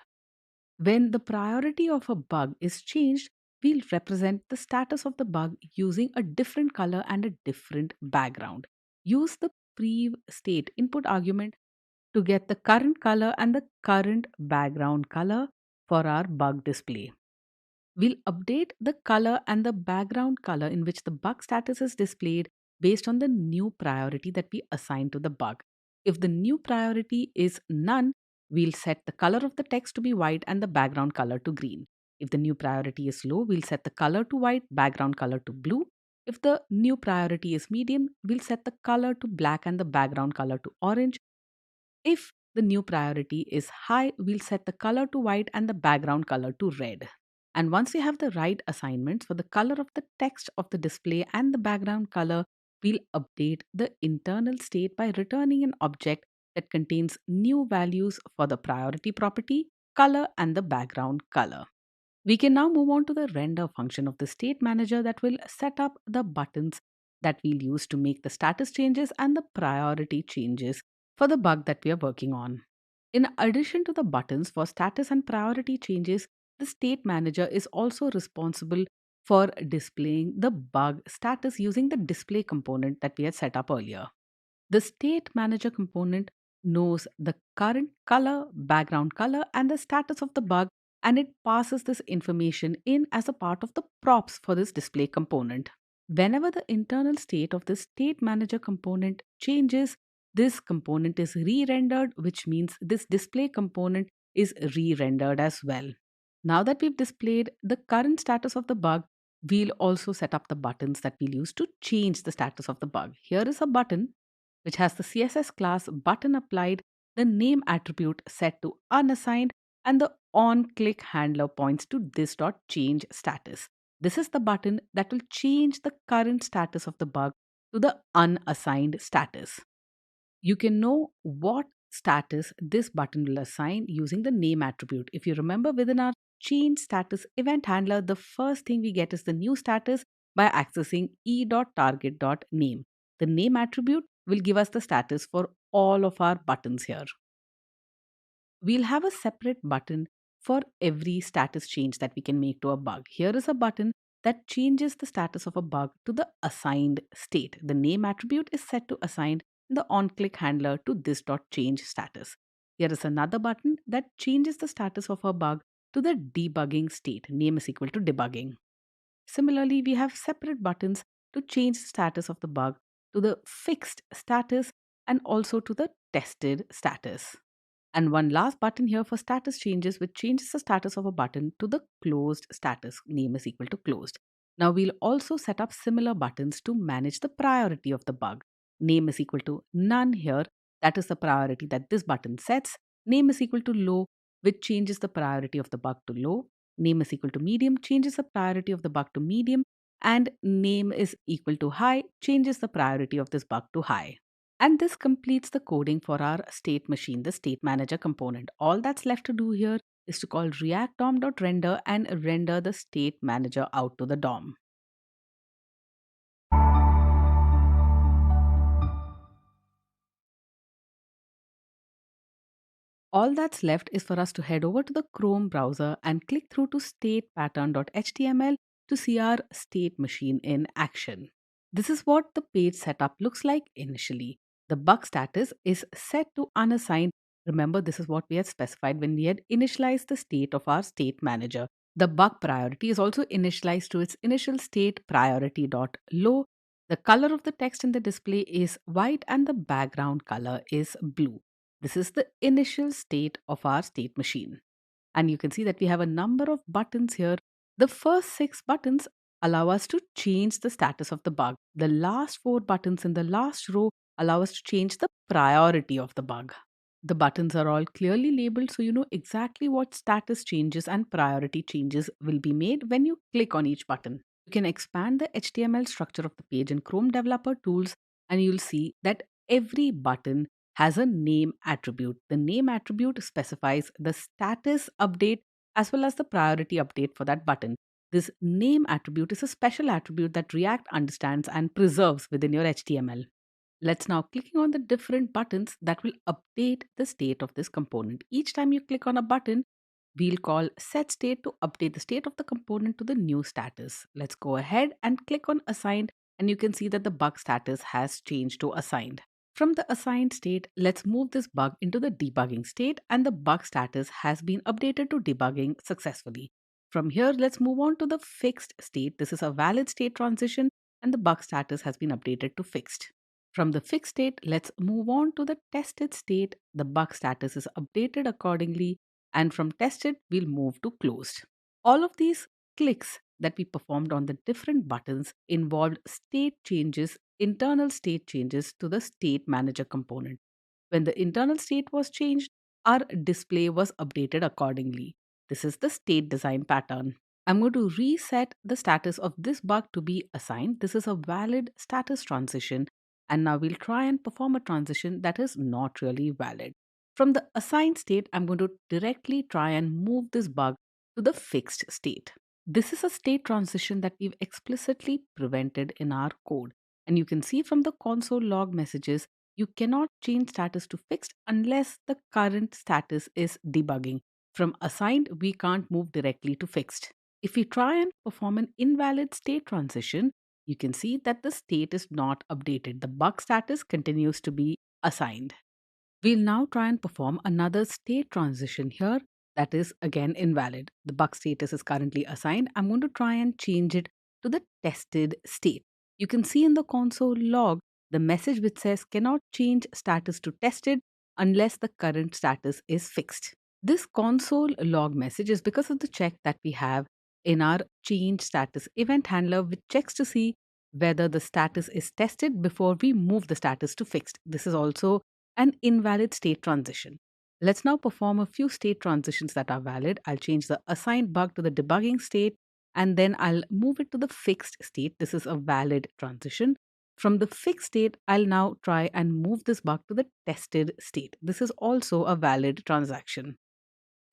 When the priority of a bug is changed, we'll represent the status of the bug using a different color and a different background. Use the prev state input argument to get the current color and the current background color for our bug display. We'll update the color and the background color in which the bug status is displayed based on the new priority that we assign to the bug. If the new priority is none, we'll set the color of the text to be white and the background color to green. If the new priority is low, we'll set the color to white, background color to blue. If the new priority is medium, we'll set the color to black and the background color to orange. If the new priority is high, we'll set the color to white and the background color to red. And once we have the right assignments for the color of the text of the display and the background color, we'll update the internal state by returning an object that contains new values for the priority property, color, and the background color. We can now move on to the render function of the state manager that will set up the buttons that we'll use to make the status changes and the priority changes for the bug that we are working on. In addition to the buttons for status and priority changes, the state manager is also responsible for displaying the bug status using the display component that we had set up earlier. The state manager component knows the current color, background color, and the status of the bug, and it passes this information in as a part of the props for this display component. Whenever the internal state of the state manager component changes, this component is re-rendered, which means this display component is re-rendered as well. Now that we've displayed the current status of the bug, we'll also set up the buttons that we'll use to change the status of the bug. Here is a button which has the CSS class button applied, the name attribute set to unassigned, and the on click handler points to this.change status. This is the button that will change the current status of the bug to the unassigned status. You can know what status this button will assign using the name attribute. If you remember, within our change status event handler, the first thing we get is the new status by accessing e.target.name. The name attribute will give us the status for all of our buttons here. We'll have a separate button for every status change that we can make to a bug. Here is a button that changes the status of a bug to the assigned state. The name attribute is set to assigned and the on-click handler to this.change status. Here is another button that changes the status of a bug to the debugging state. Name is equal to debugging. Similarly, we have separate buttons to change the status of the bug to the fixed status and also to the tested status. And one last button here for status changes, which changes the status of a button to the closed status. Name is equal to closed. Now we'll also set up similar buttons to manage the priority of the bug. Name is equal to none here. That is the priority that this button sets. Name is equal to low, which changes the priority of the bug to low. Name is equal to medium, changes the priority of the bug to medium. And name is equal to high, changes the priority of this bug to high. And this completes the coding for our state machine, the state manager component. All that's left to do here is to call react dom.render and render the state manager out to the DOM. All that's left is for us to head over to the Chrome browser and click through to statepattern.html to see our state machine in action. This is what the page setup looks like initially. The bug status is set to unassigned. Remember, this is what we had specified when we had initialized the state of our state manager. The bug priority is also initialized to its initial state priority.low. The color of the text in the display is white and the background color is blue. This is the initial state of our state machine. And you can see that we have a number of buttons here. The first 6 buttons allow us to change the status of the bug. The last 4 buttons in the last row allow us to change the priority of the bug. The buttons are all clearly labeled so you know exactly what status changes and priority changes will be made when you click on each button. You can expand the HTML structure of the page in Chrome Developer Tools and you'll see that every button has a name attribute. The name attribute specifies the status update as well as the priority update for that button. This name attribute is a special attribute that React understands and preserves within your HTML. Let's now clicking on the different buttons that will update the state of this component. Each time you click on a button, we'll call set state to update the state of the component to the new status. Let's go ahead and click on assigned and you can see that the bug status has changed to assigned. From the assigned state, let's move this bug into the debugging state and the bug status has been updated to debugging successfully. From here, let's move on to the fixed state. This is a valid state transition and the bug status has been updated to fixed. From the fixed state, let's move on to the tested state. The bug status is updated accordingly and from tested, we'll move to closed. All of these clicks that we performed on the different buttons involved state changes, internal state changes to the state manager component. When the internal state was changed, our display was updated accordingly. This is the state design pattern. I'm going to reset the status of this bug to be assigned. This is a valid status transition. And now we'll try and perform a transition that is not really valid. From the assigned state, I'm going to directly try and move this bug to the fixed state. This is a state transition that we've explicitly prevented in our code. And you can see from the console log messages, you cannot change status to fixed unless the current status is debugging. From assigned, we can't move directly to fixed. If we try and perform an invalid state transition, you can see that the state is not updated. The bug status continues to be assigned. We'll now try and perform another state transition here that is again invalid. The bug status is currently assigned. I'm going to try and change it to the tested state. You can see in the console log the message which says cannot change status to tested unless the current status is fixed. This console log message is because of the check that we have in our change status event handler, which checks to see whether the status is tested before we move the status to fixed. This is also an invalid state transition. Let's now perform a few state transitions that are valid. I'll change the assigned bug to the debugging state and then I'll move it to the fixed state. This is a valid transition. From the fixed state, I'll now try and move this bug to the tested state. This is also a valid transaction.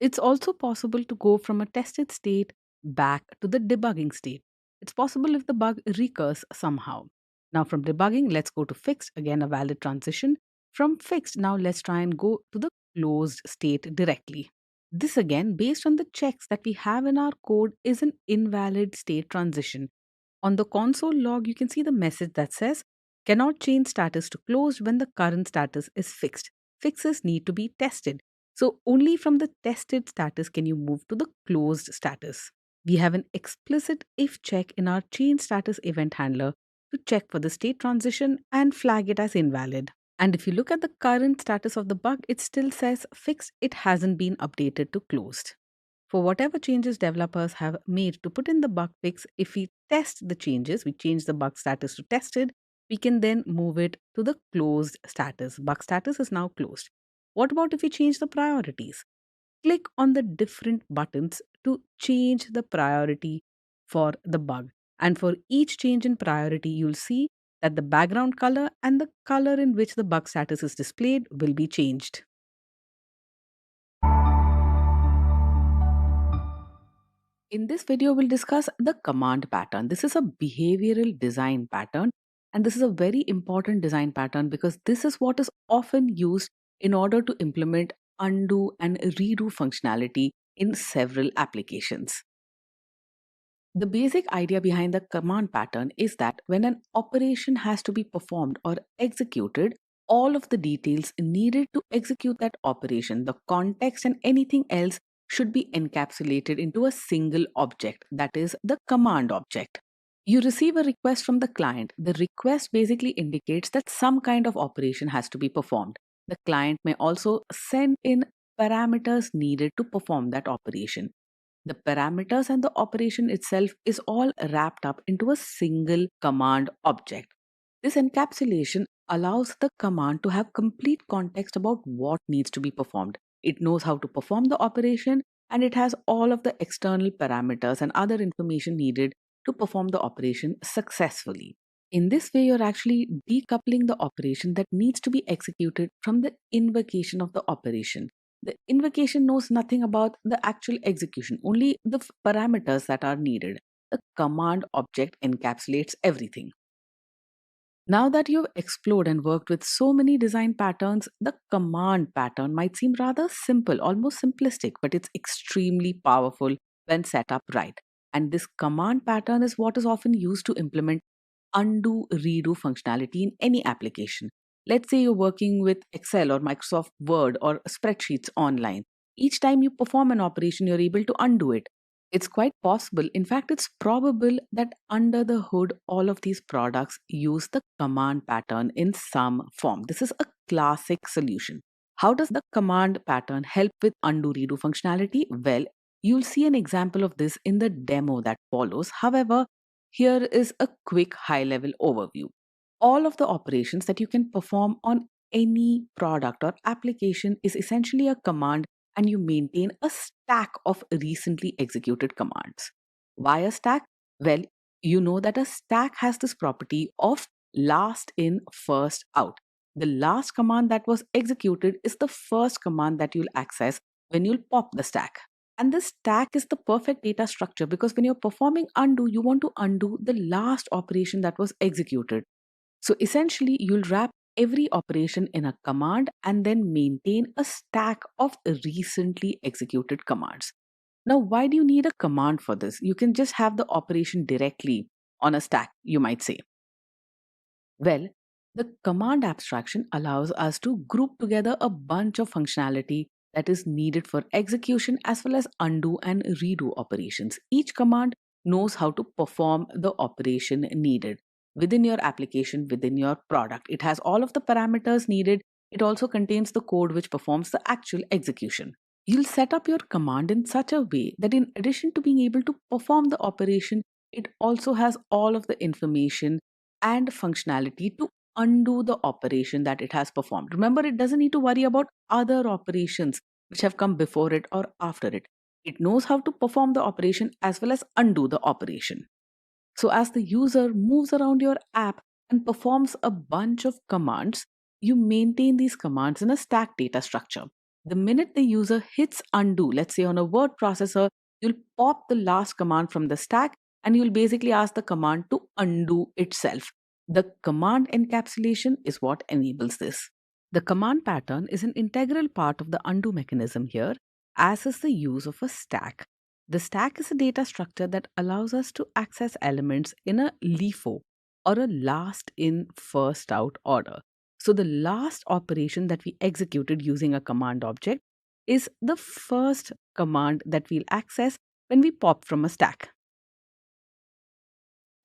It's also possible to go from a tested state back to the debugging state. It's possible if the bug recurs somehow. Now, from debugging, let's go to fixed, again, a valid transition. From fixed, now let's try and go to the closed state directly. This, again, based on the checks that we have in our code, is an invalid state transition. On the console log, you can see the message that says, cannot change status to closed when the current status is fixed. Fixes need to be tested. So only from the tested status can you move to the closed status. We have an explicit if check in our change status event handler to check for the state transition and flag it as invalid. And if you look at the current status of the bug, it still says fixed, it hasn't been updated to closed. For whatever changes developers have made to put in the bug fix, if we test the changes, we change the bug status to tested, we can then move it to the closed status. Bug status is now closed. What about if we change the priorities? Click on the different buttons to change the priority for the bug. And for each change in priority, you'll see that the background color and the color in which the bug status is displayed will be changed. In this video, we'll discuss the command pattern. This is a behavioral design pattern, and this is a very important design pattern because this is what is often used in order to implement undo and redo functionality in several applications. The basic idea behind the command pattern is that when an operation has to be performed or executed, all of the details needed to execute that operation, the context, and anything else should be encapsulated into a single object, that is, the command object. You receive a request from the client. The request basically indicates that some kind of operation has to be performed. The client may also send in parameters needed to perform that operation. The parameters and the operation itself is all wrapped up into a single command object. This encapsulation allows the command to have complete context about what needs to be performed. It knows how to perform the operation and it has all of the external parameters and other information needed to perform the operation successfully. In this way, you're actually decoupling the operation that needs to be executed from the invocation of the operation. The invocation knows nothing about the actual execution, only the parameters that are needed. The command object encapsulates everything. Now that you've explored and worked with so many design patterns, the command pattern might seem rather simple, almost simplistic, but it's extremely powerful when set up right. And this command pattern is what is often used to implement undo redo functionality in any application. Let's say you're working with Excel or Microsoft Word or spreadsheets online. Each time you perform an operation, you're able to undo it. It's quite possible, in fact, it's probable that under the hood, all of these products use the command pattern in some form. This is a classic solution. How does the command pattern help with undo redo functionality? Well, you'll see an example of this in the demo that follows. However, here is a quick high level overview. All of the operations that you can perform on any product or application is essentially a command, and you maintain a stack of recently executed commands. Why a stack? Well, you know that a stack has this property of last in, first out. The last command that was executed is the first command that you'll access when you'll pop the stack. And this stack is the perfect data structure because when you're performing undo, you want to undo the last operation that was executed. So essentially, you'll wrap every operation in a command and then maintain a stack of recently executed commands. Now, why do you need a command for this? You can just have the operation directly on a stack, you might say. Well, the command abstraction allows us to group together a bunch of functionality that is needed for execution as well as undo and redo operations. Each command knows how to perform the operation needed within your application, within your product. It has all of the parameters needed. It also contains the code which performs the actual execution. You'll set up your command in such a way that in addition to being able to perform the operation, it also has all of the information and functionality to undo the operation that it has performed. Remember, it doesn't need to worry about other operations which have come before it or after it. It knows how to perform the operation as well as undo the operation. So, as the user moves around your app and performs a bunch of commands, you maintain these commands in a stack data structure. The minute the user hits undo, let's say on a word processor, you'll pop the last command from the stack and you'll basically ask the command to undo itself. The command encapsulation is what enables this. The command pattern is an integral part of the undo mechanism here, as is the use of a stack. The stack is a data structure that allows us to access elements in a LIFO or a last in, first out order. So, the last operation that we executed using a command object is the first command that we'll access when we pop from a stack.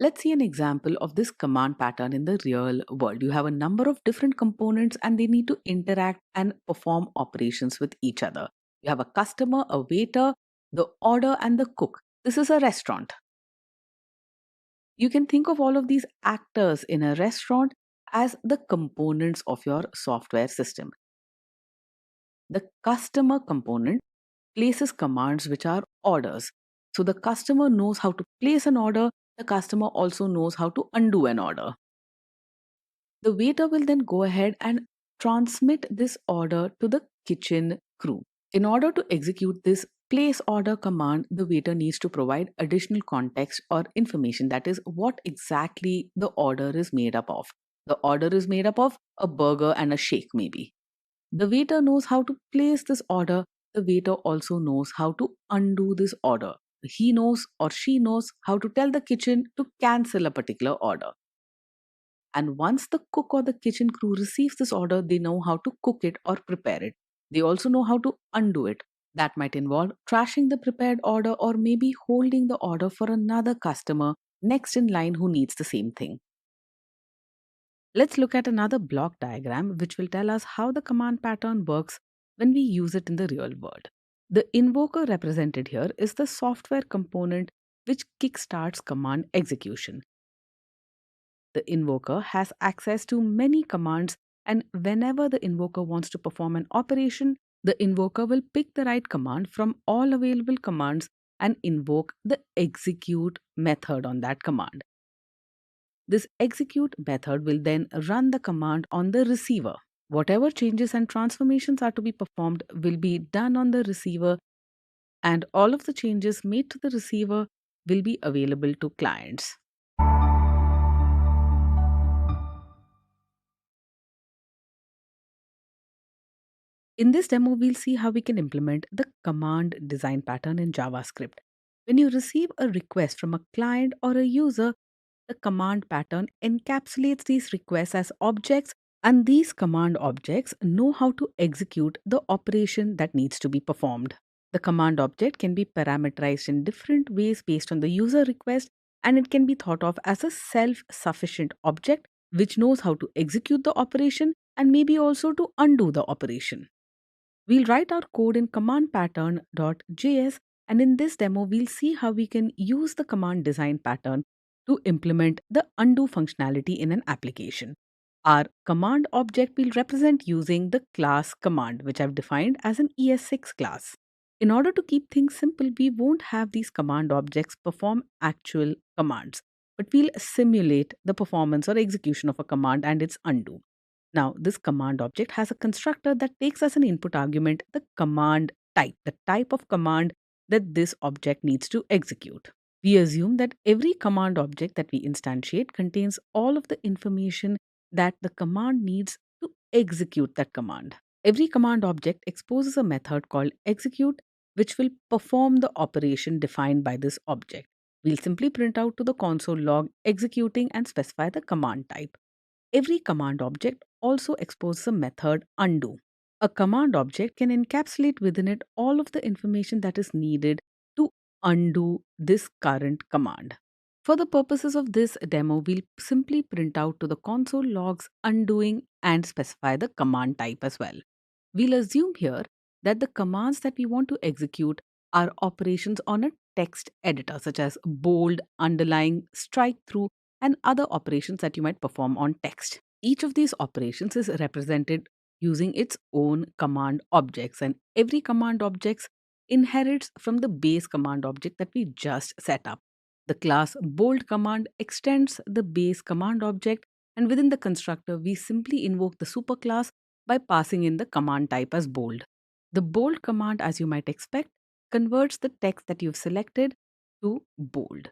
Let's see an example of this command pattern in the real world. You have a number of different components and they need to interact and perform operations with each other. You have a customer, a waiter, the order, and the cook. This is a restaurant. You can think of all of these actors in a restaurant as the components of your software system. The customer component places commands which are orders. So the customer knows how to place an order, the customer also knows how to undo an order. The waiter will then go ahead and transmit this order to the kitchen crew. In order to execute this place order command, the waiter needs to provide additional context or information, that is, what exactly the order is made up of. The order is made up of a burger and a shake, maybe. The waiter knows how to place this order. The waiter also knows how to undo this order. He knows or she knows how to tell the kitchen to cancel a particular order. And once the cook or the kitchen crew receives this order, they know how to cook it or prepare it. They also know how to undo it. That might involve trashing the prepared order or maybe holding the order for another customer next in line who needs the same thing. Let's look at another block diagram which will tell us how the command pattern works when we use it in the real world. The invoker represented here is the software component which kickstarts command execution. The invoker has access to many commands, and whenever the invoker wants to perform an operation, the invoker will pick the right command from all available commands and invoke the execute method on that command. This execute method will then run the command on the receiver. Whatever changes and transformations are to be performed will be done on the receiver, and all of the changes made to the receiver will be available to clients. In this demo, we'll see how we can implement the command design pattern in JavaScript. When you receive a request from a client or a user, the command pattern encapsulates these requests as objects, and these command objects know how to execute the operation that needs to be performed. The command object can be parameterized in different ways based on the user request, and it can be thought of as a self sufficient object which knows how to execute the operation and maybe also to undo the operation. We'll write our code in command pattern.js, and in this demo, we'll see how we can use the command design pattern to implement the undo functionality in an application. Our command object will represent using the class command, which I've defined as an ES6 class. In order to keep things simple, we won't have these command objects perform actual commands, but we'll simulate the performance or execution of a command and its undo. Now, this command object has a constructor that takes as an input argument the command type, the type of command that this object needs to execute. We assume that every command object that we instantiate contains all of the information that the command needs to execute that command. Every command object exposes a method called execute, which will perform the operation defined by this object. We'll simply print out to the console log executing and specify the command type. Every command object also exposes a method undo. A command object can encapsulate within it all of the information that is needed to undo this current command. For the purposes of this demo, we'll simply print out to the console logs undoing and specify the command type as well. We'll assume here that the commands that we want to execute are operations on a text editor, such as bold, underline, strike through, and other operations that you might perform on text. Each of these operations is represented using its own command objects, and every command object inherits from the base command object that we just set up. The class bold command extends the base command object, and within the constructor, we simply invoke the superclass by passing in the command type as bold. The bold command, as you might expect, converts the text that you've selected to bold.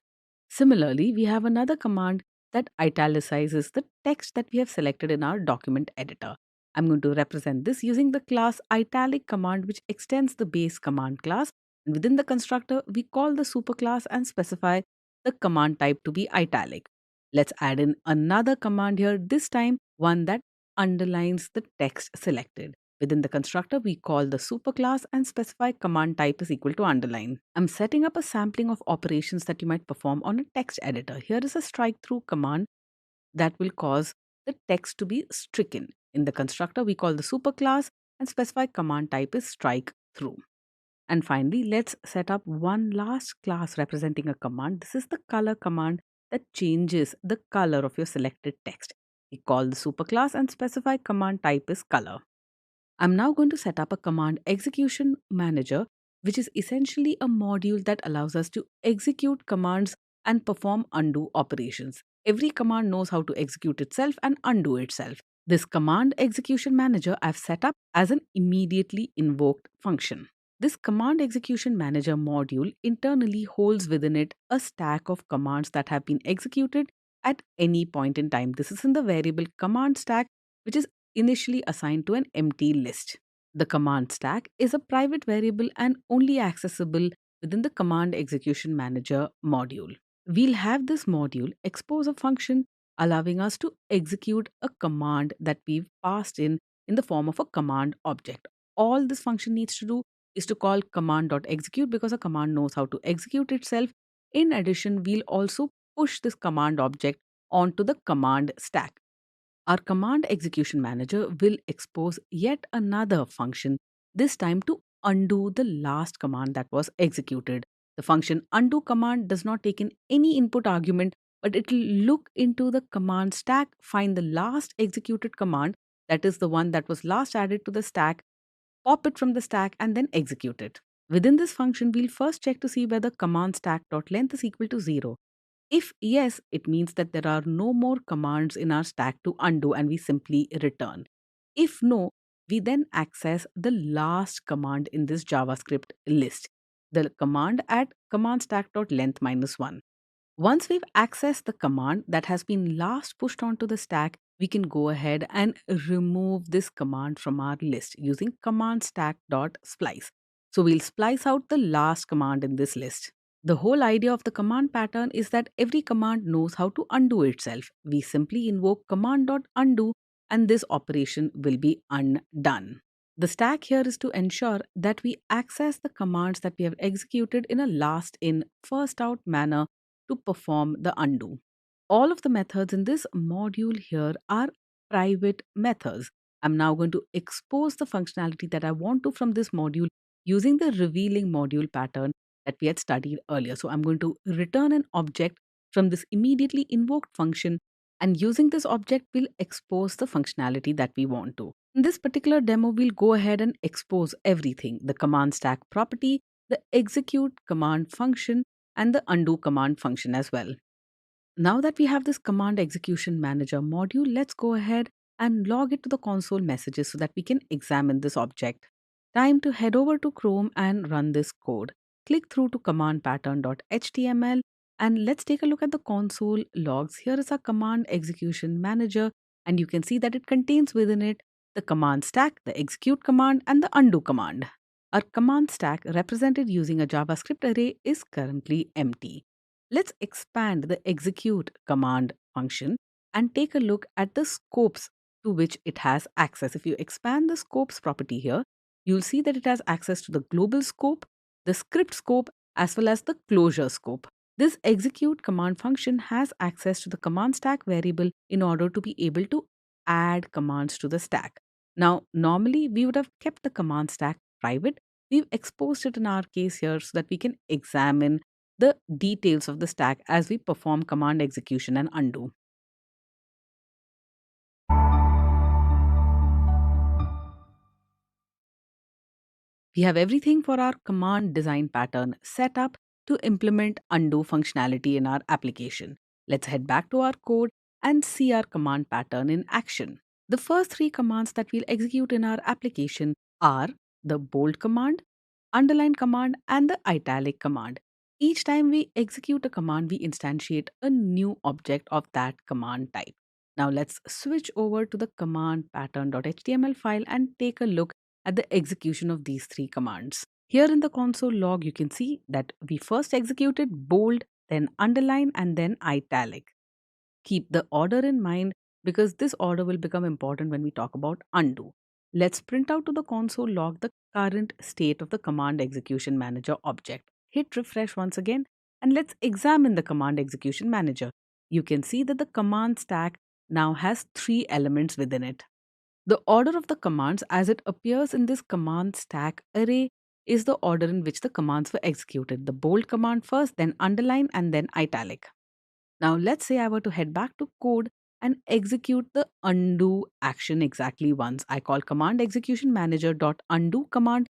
Similarly, we have another command that italicizes the text that we have selected in our document editor. I'm going to represent this using the class italic command, which extends the base command class. And within the constructor, we call the superclass and specify the command type to be italic. Let's add in another command here, this time one that underlines the text selected. Within the constructor, we call the superclass and specify command type is equal to underline. I'm setting up a sampling of operations that you might perform on a text editor. Here is a strike through command that will cause the text to be stricken. In the constructor, we call the superclass and specify command type is strike through. And finally, let's set up one last class representing a command. This is the color command that changes the color of your selected text. We call the superclass and specify command type is color. I'm now going to set up a command execution manager, which is essentially a module that allows us to execute commands and perform undo operations. Every command knows how to execute itself and undo itself. This command execution manager I've set up as an immediately invoked function. This command execution manager module internally holds within it a stack of commands that have been executed at any point in time. This is in the variable command stack, which is initially assigned to an empty list. The command stack is a private variable and only accessible within the command execution manager module. We'll have this module expose a function allowing us to execute a command that we've passed in the form of a command object. All this function needs to do is to call command.execute because a command knows how to execute itself. In addition, we'll also push this command object onto the command stack. Our command execution manager will expose yet another function, this time to undo the last command that was executed. The function undo command does not take in any input argument, but it will look into the command stack, find the last executed command, that is the one that was last added to the stack, pop it from the stack, and then execute it. Within this function, we'll first check to see whether command stack.length is equal to 0. If yes, it means that there are no more commands in our stack to undo and we simply return. If no, we then access the last command in this JavaScript list, the command at command stack.length minus 1. Once we've accessed the command that has been last pushed onto the stack, we can go ahead and remove this command from our list using command stack.splice. So we'll splice out the last command in this list. The whole idea of the command pattern is that every command knows how to undo itself. We simply invoke command.undo and this operation will be undone. The stack here is to ensure that we access the commands that we have executed in a last in, first out manner to perform the undo. All of the methods in this module here are private methods. I'm now going to expose the functionality that I want to from this module using the revealing module pattern that we had studied earlier. So I'm going to return an object from this immediately invoked function, and using this object, we'll expose the functionality that we want to. In this particular demo, we'll go ahead and expose everything: the command stack property, the execute command function, and the undo command function as well. Now that we have this command execution manager module, let's go ahead and log it to the console messages so that we can examine this object. Time to head over to Chrome and run this code. Click through to command pattern.html and let's take a look at the console logs. Here is our command execution manager, and you can see that it contains within it the command stack, the execute command, and the undo command. Our command stack, represented using a JavaScript array, is currently empty. Let's expand the execute command function and take a look at the scopes to which it has access. If you expand the scopes property here, you'll see that it has access to the global scope, the script scope, as well as the closure scope. This execute command function has access to the command stack variable in order to be able to add commands to the stack. Now, normally we would have kept the command stack private. We've exposed it in our case here so that we can examine the details of the stack as we perform command execution and undo. We have everything for our command design pattern set up to implement undo functionality in our application. Let's head back to our code and see our command pattern in action. The first three commands that we'll execute in our application are the bold command, underline command, and the italic command. Each time we execute a command, we instantiate a new object of that command type. Now let's switch over to the command pattern.html file and take a look at the execution of these three commands. Here in the console log, you can see that we first executed bold, then underline, and then italic. Keep the order in mind because this order will become important when we talk about undo. Let's print out to the console log the current state of the command execution manager object. Hit refresh once again and let's examine the command execution manager. You can see that the command stack now has three elements within it. The order of the commands as it appears in this command stack array is the order in which the commands were executed. The bold command first, then underline, and then italic. Now, let's say I were to head back to code and execute the undo action exactly once. I call command execution manager dot undo command,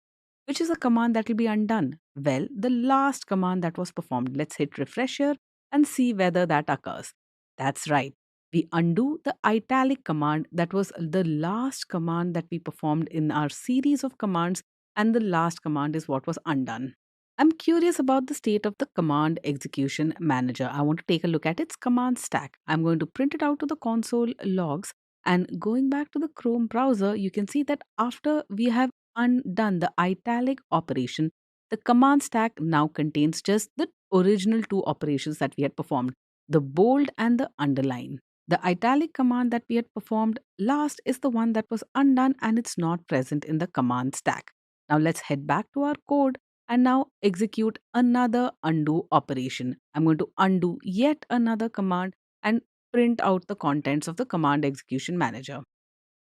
which is a command that will be undone. Well, the last command that was performed. Let's hit refresh here and see whether that occurs. That's right. We undo the italic command that was the last command that we performed in our series of commands, and the last command is what was undone. I'm curious about the state of the command execution manager. I want to take a look at its command stack. I'm going to print it out to the console logs. And going back to the Chrome browser, you can see that after we have undone the italic operation, the command stack now contains just the original two operations that we had performed, the bold and the underline. The italic command that we had performed last is the one that was undone and it's not present in the command stack. Now let's head back to our code and now execute another undo operation. I'm going to undo yet another command and print out the contents of the command execution manager.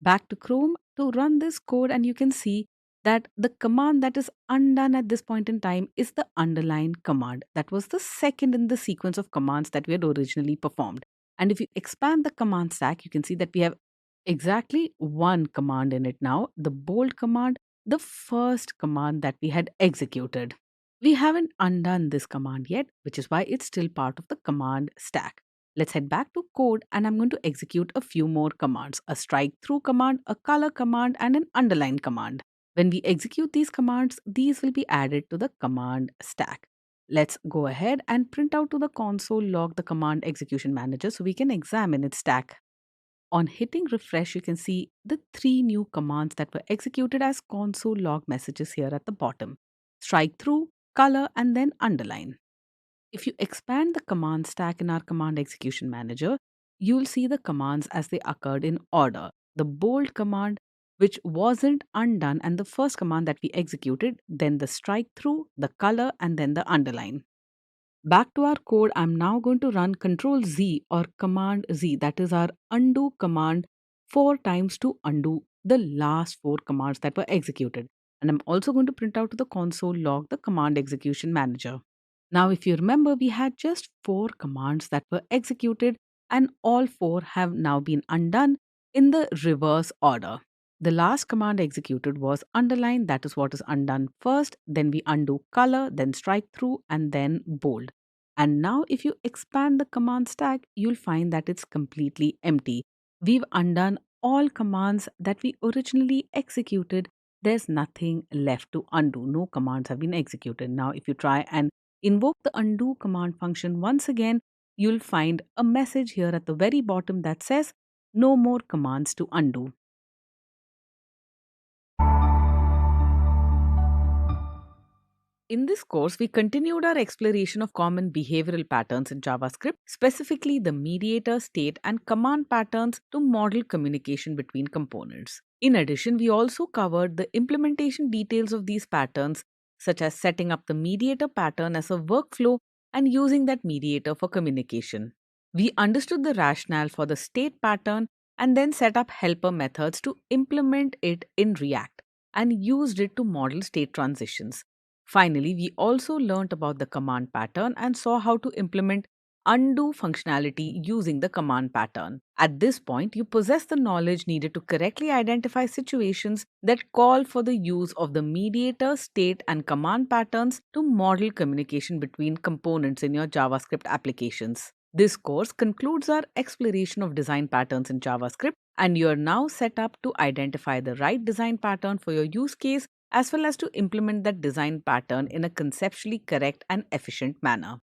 Back to Chrome to run this code, and you can see that the command that is undone at this point in time is the underline command. That was the second in the sequence of commands that we had originally performed. And if you expand the command stack, you can see that we have exactly one command in it now, the bold command, the first command that we had executed. We haven't undone this command yet, which is why it's still part of the command stack. Let's head back to code and I'm going to execute a few more commands, a strike through command, a color command, and an underline command. When we execute these commands, these will be added to the command stack. Let's go ahead and print out to the console log the command execution manager so we can examine its stack. On hitting refresh, you can see the three new commands that were executed as console log messages here at the bottom: strike through, color, and then underline. If you expand the command stack in our command execution manager, you'll see the commands as they occurred in order. The bold command, which wasn't undone, and the first command that we executed, then the strike through, the color, and then the underline. Back to our code, I'm now going to run Control Z or Command Z, that is our undo command, four times to undo the last four commands that were executed. And I'm also going to print out to the console log the command execution manager. Now, if you remember, we had just four commands that were executed, and all four have now been undone in the reverse order. The last command executed was underline, that is what is undone first, then we undo color, then strike through, and then bold. And now, if you expand the command stack, you'll find that it's completely empty. We've undone all commands that we originally executed. There's nothing left to undo. No commands have been executed. Now, if you try and invoke the undo command function once again, you'll find a message here at the very bottom that says no more commands to undo. In this course, we continued our exploration of common behavioral patterns in JavaScript, specifically the mediator, state, and command patterns to model communication between components. In addition, we also covered the implementation details of these patterns, such as setting up the mediator pattern as a workflow and using that mediator for communication. We understood the rationale for the state pattern and then set up helper methods to implement it in React and used it to model state transitions. Finally, we also learnt about the command pattern and saw how to implement undo functionality using the command pattern. At this point, you possess the knowledge needed to correctly identify situations that call for the use of the mediator, state, and command patterns to model communication between components in your JavaScript applications. This course concludes our exploration of design patterns in JavaScript, and you are now set up to identify the right design pattern for your use case as well as to implement that design pattern in a conceptually correct and efficient manner.